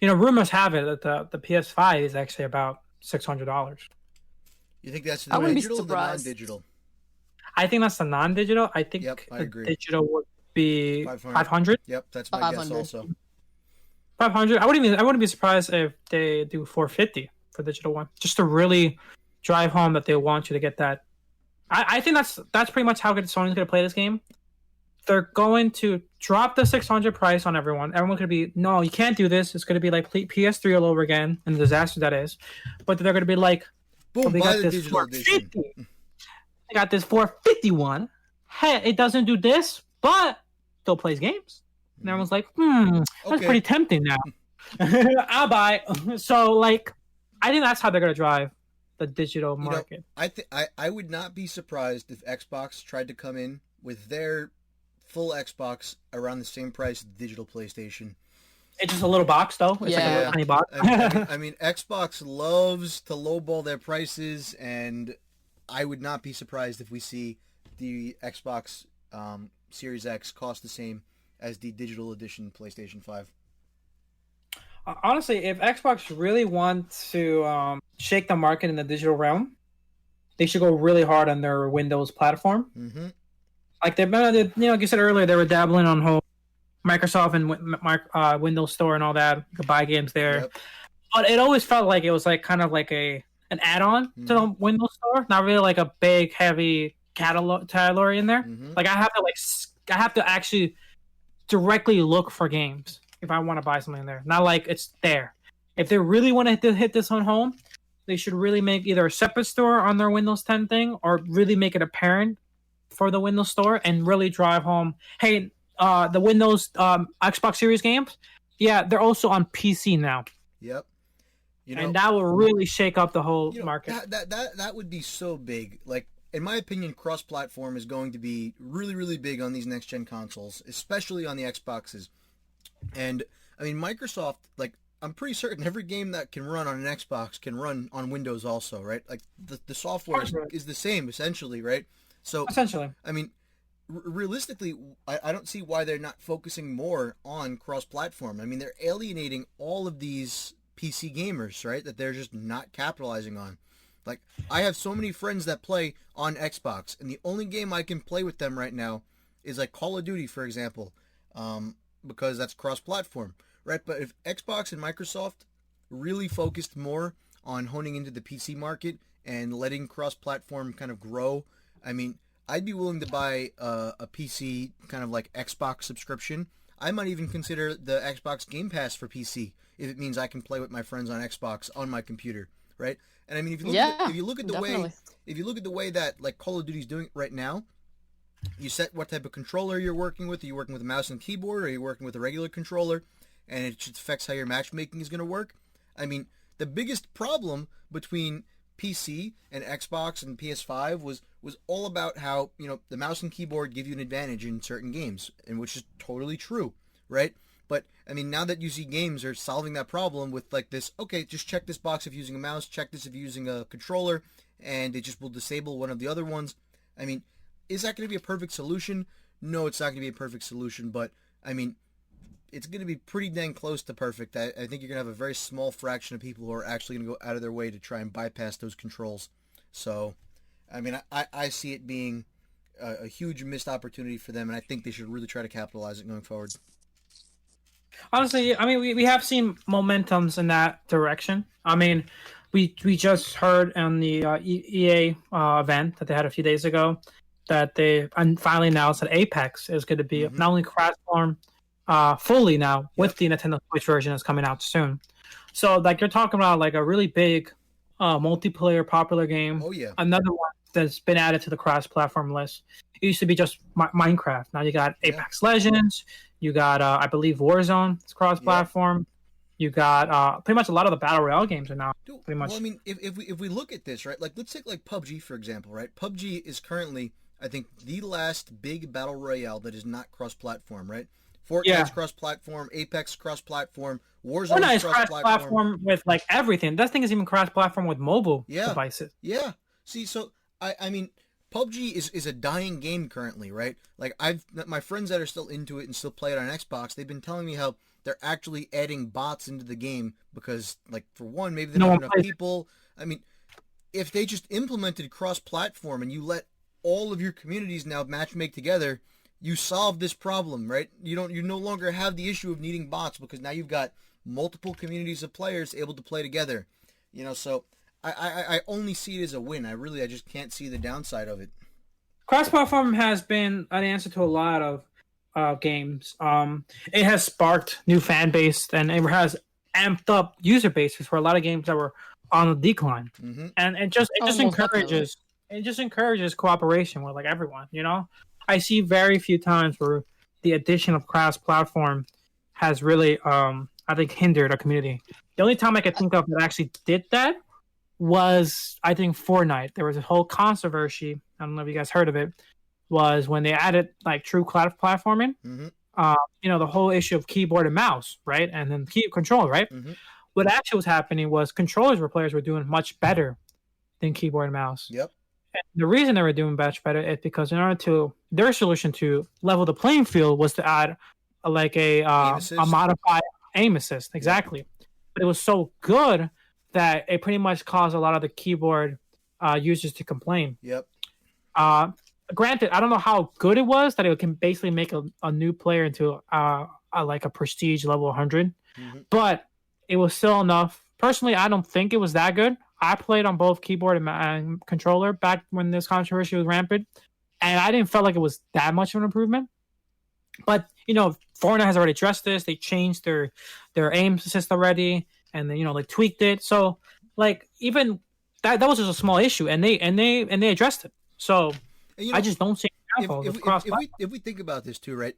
Rumors have it that the PS5 is actually about $600. You think that's the digital or the non-digital? I think that's the non-digital. I think I agree. Digital would be 500. Yep, that's my guess also. 500. I wouldn't be surprised if they do 450 for the digital one, just to really drive home that they want you to get that. I think that's pretty much how Sony's going to play this game. They're going to drop the 600 price on everyone. Everyone's going to be, no, you can't do this. It's going to be like PS3 all over again, and the disaster that is. But they're going to be like, boom, buy the digital edition. I got this 451. Hey, it doesn't do this, but still plays games. And everyone's like, that's pretty tempting now. I'll buy. So, I think that's how they're going to drive the digital market. I would not be surprised if Xbox tried to come in with their full Xbox around the same price as the digital PlayStation. It's just a little box, though. It's like a little tiny box. I mean, Xbox loves to lowball their prices, and I would not be surprised if we see the Xbox Series X cost the same as the digital edition PlayStation 5. Honestly, if Xbox really wants to shake the market in the digital realm, they should go really hard on their Windows platform. Mm-hmm. Like like you said earlier, they were dabbling on whole Microsoft and Windows Store and all that. You could buy games there, but it always felt like it was kind of like an add-on to the Windows Store, not really like a big heavy catalog in there. Mm-hmm. I have to actually directly look for games if I want to buy something there. Not like it's there. If they really want to hit this on home, they should really make either a separate store on their Windows 10 thing or really make it apparent for the Windows Store and really drive home, hey, the Windows Xbox Series games, they're also on PC now. Yep. And that will really shake up the whole market. That would be so big. In my opinion, cross-platform is going to be really, really big on these next-gen consoles, especially on the Xboxes. And, I mean, Microsoft, I'm pretty certain every game that can run on an Xbox can run on Windows also, right? The software is the same, essentially, right? So, essentially. I mean, realistically, I don't see why they're not focusing more on cross-platform. I mean, they're alienating all of these PC gamers, right? That they're just not capitalizing on. Like, I have so many friends that play on Xbox, and the only game I can play with them right now is like Call of Duty, for example, because that's cross-platform, right? But if Xbox and Microsoft really focused more on honing into the PC market and letting cross-platform kind of grow, I mean, I'd be willing to buy a PC kind of like Xbox subscription. I might even consider the Xbox Game Pass for PC if it means I can play with my friends on Xbox on my computer, right? And I mean, if you look at the way that like Call of Duty's doing it right now, you set what type of controller you're working with. Are you working with a mouse and keyboard, or are you working with a regular controller? And it just affects how your matchmaking is going to work. I mean, the biggest problem between PC and Xbox and PS5 was all about how, you know, the mouse and keyboard give you an advantage in certain games, and which is totally true, right? But I mean, now that you see games are solving that problem with like this, okay, just check this box if you're using a mouse, check this if you're using a controller, and it just will disable one of the other ones. I mean, is that going to be a perfect solution? No, it's not going to be a perfect solution, but I mean, it's going to be pretty dang close to perfect. I think you're going to have a very small fraction of people who are actually going to go out of their way to try and bypass those controls. So, I mean, I see it being a huge missed opportunity for them, and I think they should really try to capitalize it going forward. Honestly, I mean, we have seen momentums in that direction. I mean, we just heard on the EA event that they had a few days ago that they finally announced that Apex is going to be not only cross-platform fully now with the Nintendo Switch version that's coming out soon. So, like, you're talking about like a really big multiplayer popular game. Oh yeah, another one that's been added to the cross-platform list. It used to be just Minecraft. Now you got Apex Legends. You got, I believe, Warzone. It's cross-platform. You got pretty much a lot of the battle royale games are now pretty much. Well, I mean, if we look at this, right, like let's take like PUBG for example, right? PUBG is currently, I think, the last big battle royale that is not cross-platform, right? Fortnite's cross-platform, Apex cross-platform, Warzone is cross-platform with like everything. That thing is even cross-platform with mobile devices. Yeah. See, so I mean, PUBG is a dying game currently, right? Like my friends that are still into it and still play it on Xbox, they've been telling me how they're actually adding bots into the game because, like, for one, maybe they don't have enough people. I mean, if they just implemented cross-platform and you let all of your communities now matchmake together, you solve this problem, right? You no longer have the issue of needing bots because now you've got multiple communities of players able to play together. You know, so I only see it as a win. I just can't see the downside of it. Cross-platform has been an answer to a lot of games. It has sparked new fan base and it has amped up user bases for a lot of games that were on the decline. And it just encourages cooperation with like everyone. You know, I see very few times where the addition of cross-platform has really, I think, hindered a community. The only time I could think of that actually did that was, I think, Fortnite. There was a whole controversy. I don't know if you guys heard of it. Was when they added like true platforming. You know, the whole issue of keyboard and mouse, right, and then controller, right. What actually was happening was controllers where players were doing much better than keyboard and mouse. Yep. And the reason they were doing much better is because in order to their solution to level the playing field was to add a modified aim assist. Exactly. But it was so good that it pretty much caused a lot of the keyboard users to complain. Yep. Granted, I don't know how good it was that it can basically make a new player into like a prestige level 100, but it was still enough. Personally, I don't think it was that good. I played on both keyboard and controller back when this controversy was rampant, and I didn't feel like it was that much of an improvement. But you know, Fortnite has already addressed this. They changed their aim assist already, and then, you know, like tweaked it. So like even that was just a small issue, and they addressed it. So. You know, I just don't see if we think about this too, right?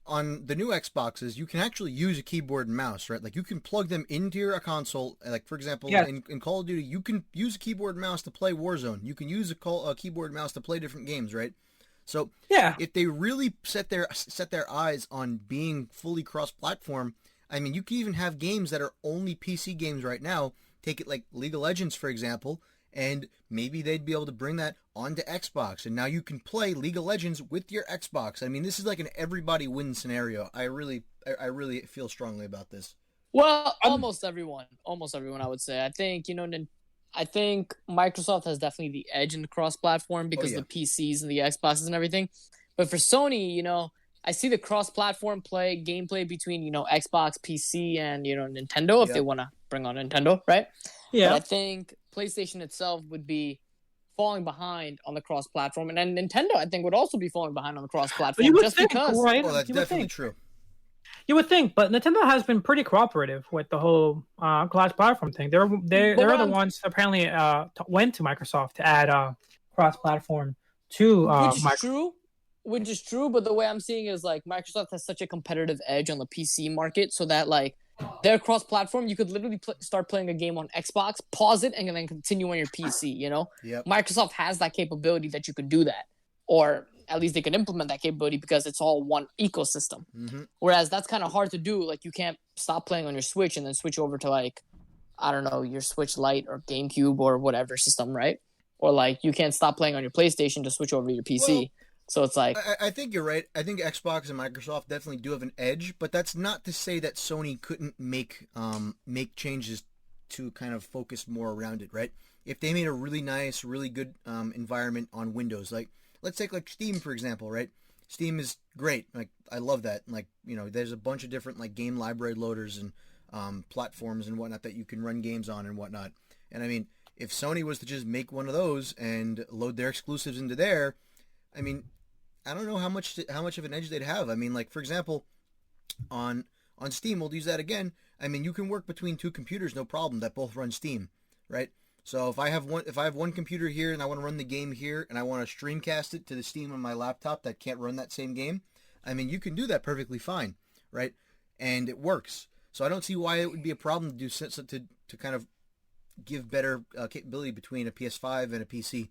On the new Xboxes, you can actually use a keyboard and mouse, right? Like you can plug them into your console. Like for example, in Call of Duty, you can use a keyboard and mouse to play Warzone. You can use a keyboard and mouse to play different games, right? So if they really set their eyes on being fully cross-platform, I mean, you can even have games that are only PC games right now. Take it like League of Legends, for example. And maybe they'd be able to bring that onto Xbox. And now you can play League of Legends with your Xbox. I mean, this is like an everybody wins scenario. I really feel strongly about this. Well, almost everyone, I would say. I think, you know, I think Microsoft has definitely the edge in the cross-platform because yeah. the PCs and the Xboxes and everything. But for Sony, I see the cross-platform gameplay between, Xbox, PC, and, Nintendo if they want to bring on Nintendo, right? Yeah. But I think PlayStation itself would be falling behind on the cross-platform. And then Nintendo, I think, would also be falling behind on the cross-platform. You would just think, because. right? Oh, that's You would definitely think. true. You would think, but Nintendo has been pretty cooperative with the whole cross-platform thing. They're the ones apparently went to Microsoft to add cross-platform to Which is true, but the way I'm seeing it is like Microsoft has such a competitive edge on the PC market, so that like their cross-platform, you could literally start playing a game on Xbox, pause it, and then continue on your PC. Yep. Microsoft has that capability that you could do that, or at least they could implement that capability because it's all one ecosystem. Mm-hmm. Whereas that's kind of hard to do. Like you can't stop playing on your Switch and then switch over to like, I don't know, your Switch Lite or GameCube or whatever system, right? Or like you can't stop playing on your PlayStation to switch over to your PC. Well, so it's like I think you're right. I think Xbox and Microsoft definitely do have an edge, but that's not to say that Sony couldn't make changes to kind of focus more around it, right? If they made a really nice, really good environment on Windows, like let's take like Steam for example, right? Steam is great. Like I love that. Like there's a bunch of different like game library loaders and platforms and whatnot that you can run games on and whatnot. And I mean, if Sony was to just make one of those and load their exclusives into there, I mean, I don't know how much of an edge they'd have. I mean, like for example, on Steam, we'll use that again. I mean, you can work between two computers, no problem, that both run Steam, right? So if I have one computer here and I want to run the game here and I want to streamcast it to the Steam on my laptop that can't run that same game, I mean, you can do that perfectly fine, right? And it works. So I don't see why it would be a problem to do to kind of give better capability between a PS5 and a PC.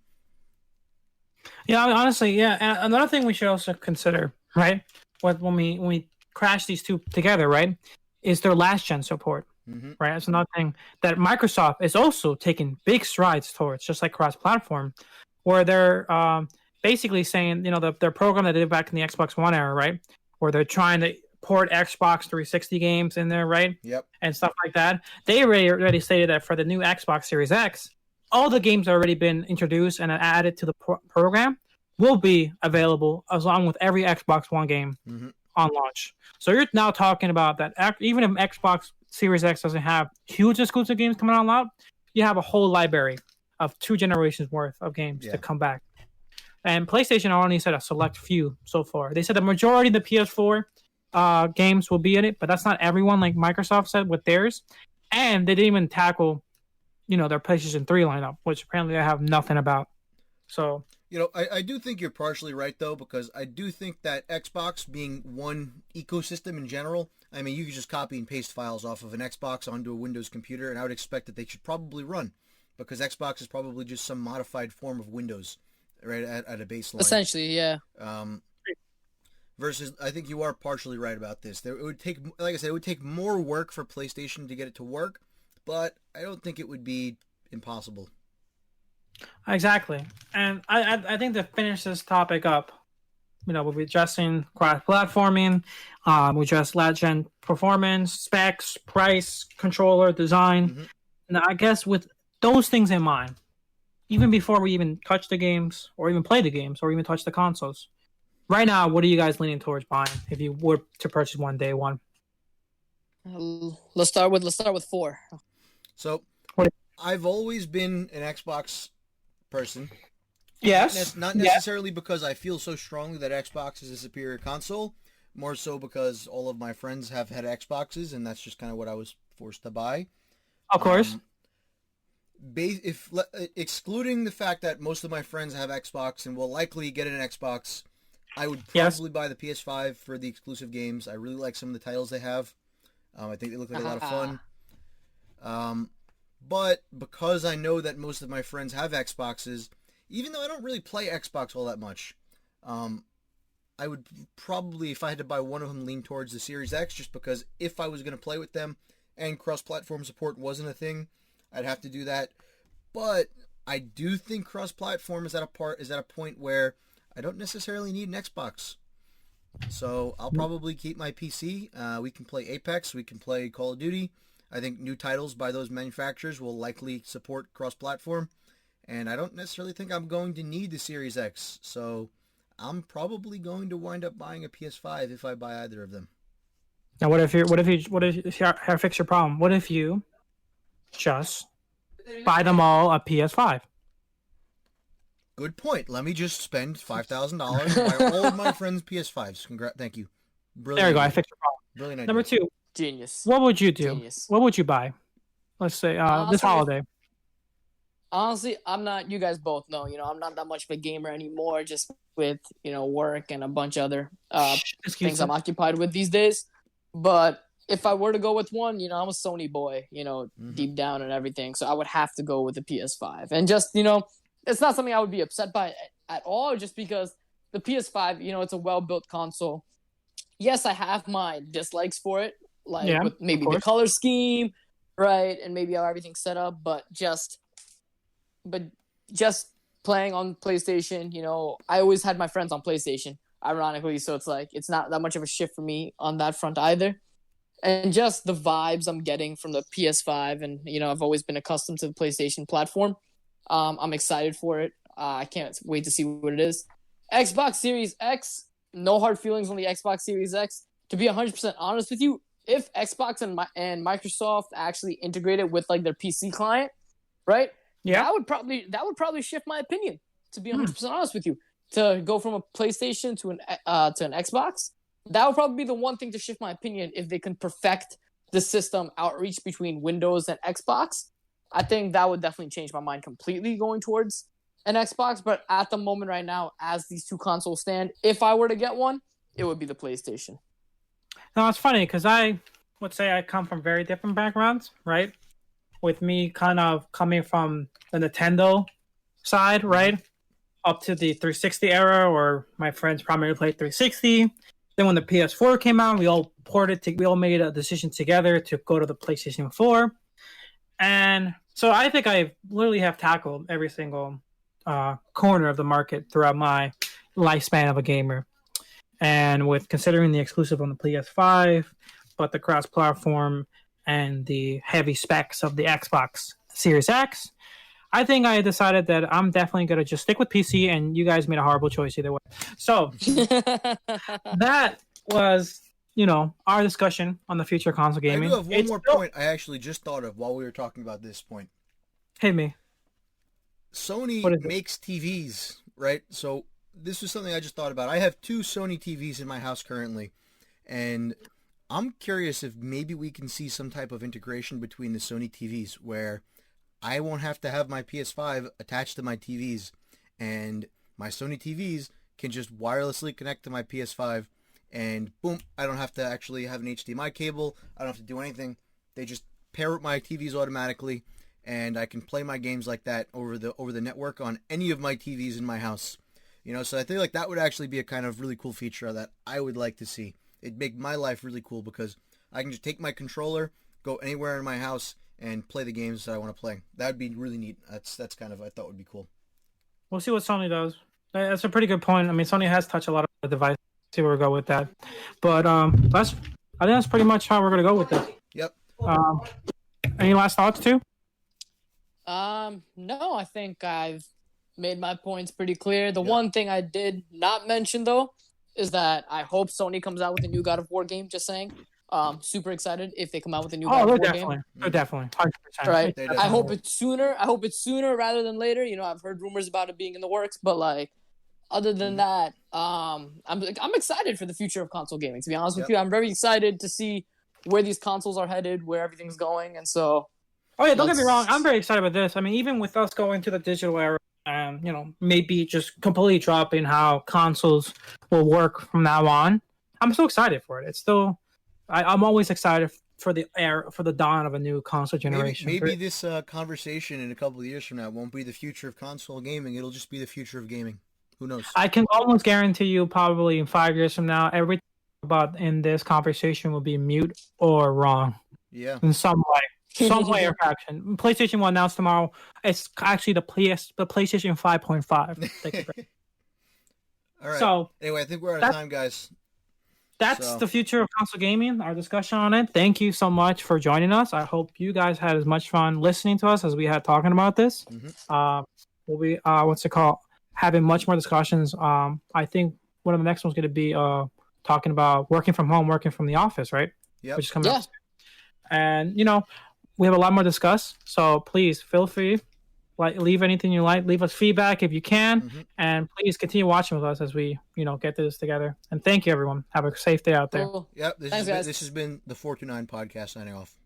Yeah, honestly, yeah. And another thing we should also consider, right, when we crash these two together, right, is their last gen support. Mm-hmm. Right, that's another thing that Microsoft is also taking big strides towards, just like cross-platform, where they're basically saying, their program that they did back in the Xbox One era, right, where they're trying to port Xbox 360 games in there, right, yep, and stuff like that. They already stated that for the new Xbox Series X, all the games that already been introduced and added to the program will be available along with every Xbox One game on launch. So you're now talking about that even if Xbox Series X doesn't have huge exclusive games coming on out, you have a whole library of 2 generations worth of games to come back. And PlayStation only said a select few so far. They said the majority of the PS4 games will be in it, but that's not everyone like Microsoft said with theirs. And they didn't even tackle, their PlayStation 3 lineup, which apparently I have nothing about. So I do think you're partially right though, because I do think that Xbox being one ecosystem in general, I mean, you could just copy and paste files off of an Xbox onto a Windows computer, and I would expect that they should probably run, because Xbox is probably just some modified form of Windows, right, at a baseline. Essentially, yeah. Versus, I think you are partially right about this. It would take, like I said, it would take more work for PlayStation to get it to work, but I don't think it would be impossible. Exactly. And I think to finish this topic up, we'll be addressing cross-platforming, we address last-gen performance, specs, price, controller, design. Mm-hmm. And I guess with those things in mind, even before we even touch the games, or even play the games, or even touch the consoles, right now, what are you guys leaning towards buying if you were to purchase one day one? Let's start with 4. So, I've always been an Xbox person. Yes. Not necessarily because I feel so strongly that Xbox is a superior console, more so because all of my friends have had Xboxes, and that's just kind of what I was forced to buy. Of course. Excluding the fact that most of my friends have Xbox and will likely get an Xbox, I would probably buy the PS5 for the exclusive games. I really like some of the titles they have. I think they look like a lot of fun. But because I know that most of my friends have Xboxes, even though I don't really play Xbox all that much, I would probably, if I had to buy one of them, lean towards the Series X, just because if I was going to play with them and cross-platform support wasn't a thing, I'd have to do that. But I do think cross-platform is at a point where I don't necessarily need an Xbox. So I'll probably keep my PC. We can play Apex. We can play Call of Duty. I think new titles by those manufacturers will likely support cross-platform, and I don't necessarily think I'm going to need the Series X, so I'm probably going to wind up buying a PS5 if I buy either of them. Now, what if here, fix your problem? What if you just buy them all a PS5? Good point. Let me just spend $5,000 and buy all of my friends' PS5s. Thank you. Brilliant. There you go. Idea. I fixed your problem. Brilliant idea. Number 2. Genius. What would you do? Genius. What would you buy? Let's say this holiday. Honestly, I'm not. You guys both know. I'm not that much of a gamer anymore. Just with work and a bunch of other things I'm occupied with these days. But if I were to go with one, I'm a Sony boy. Deep down and everything. So I would have to go with the PS5. And just it's not something I would be upset by at all. Just because the PS5, it's a well-built console. Yes, I have my dislikes for it, with maybe the color scheme, right, and maybe how everything's set up. But just playing on PlayStation, I always had my friends on PlayStation, ironically, so it's not that much of a shift for me on that front either. And just the vibes I'm getting from the PS5, and I've always been accustomed to the PlayStation platform. I'm excited for it. I can't wait to see what it is. Xbox Series X, no hard feelings on the Xbox Series X. To be 100% honest with you, if Xbox and Microsoft actually integrated with their PC client, right? Yeah, that would probably shift my opinion. To be 100% honest with you, to go from a PlayStation to an Xbox, that would probably be the one thing to shift my opinion. If they can perfect the system outreach between Windows and Xbox, I think that would definitely change my mind completely going towards an Xbox. But at the moment right now, as these two consoles stand, if I were to get one, it would be the PlayStation. Now, it's funny because I would say I come from very different backgrounds, right? With me kind of coming from the Nintendo side, right? Up to the 360 era, where my friends primarily played 360. Then when the PS4 came out, we all made a decision together to go to the PlayStation 4. And so I think I literally have tackled every single corner of the market throughout my lifespan of a gamer. And with considering the exclusive on the PS5, but the cross-platform and the heavy specs of the Xbox Series X, I think I decided that I'm definitely going to just stick with PC, and you guys made a horrible choice either way. So that was, our discussion on the future console gaming. I do have one more point I actually just thought of while we were talking about this point. Hit me. Sony makes TVs, right? So this was something I just thought about. I have 2 Sony TVs in my house currently, and I'm curious if maybe we can see some type of integration between the Sony TVs where I won't have to have my PS5 attached to my TVs, and my Sony TVs can just wirelessly connect to my PS5, and boom, I don't have to actually have an HDMI cable. I don't have to do anything. They just pair with my TVs automatically, and I can play my games like that over the network on any of my TVs in my house. So I think that would actually be a kind of really cool feature that I would like to see. It'd make my life really cool because I can just take my controller, go anywhere in my house, and play the games that I want to play. That would be really neat. That's kind of I thought would be cool. We'll see what Sony does. That's a pretty good point. I mean, Sony has touched a lot of the devices. See where we go with that. But I think that's pretty much how we're gonna go with this. Yep. Any last thoughts too? No, I think I've made my points pretty clear. The one thing I did not mention though is that I hope Sony comes out with a new God of War game. Just saying. Super excited if they come out with a new God of War game. Oh, definitely. 100%. Right. Definitely. I hope it's sooner rather than later. I've heard rumors about it being in the works, but other than that, I'm excited for the future of console gaming. To be honest with you, I'm very excited to see where these consoles are headed, where everything's going, and so. Oh yeah, don't get me wrong. I'm very excited about this. I mean, even with us going to the digital era, maybe just completely dropping how consoles will work from now on, I'm so excited for it. It's still. I'm always excited for the dawn of a new console generation. Maybe this conversation in a couple of years from now won't be the future of console gaming. It'll just be the future of gaming. Who knows? I can almost guarantee you probably in 5 years from now, everything about in this conversation will be mute or wrong. Yeah. In some way or fashion. PlayStation will announce tomorrow. It's actually the PlayStation 5.5. All right. So anyway, I think we're out of time, guys. that's the future of console gaming, our discussion on it. Thank you so much for joining us. I hope you guys had as much fun listening to us as we had talking about this. We'll be having much more discussions. I think one of the next ones going to be talking about working from home, working from the office, right? Yep. Which is coming up. And we have a lot more to discuss. So please feel free, leave anything you like, leave us feedback if you can, and please continue watching with us as we get this together. And thank you, everyone. Have a safe day out there. Cool. Yep. This has been the 429 podcast signing off.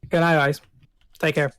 Good night, guys. Take care.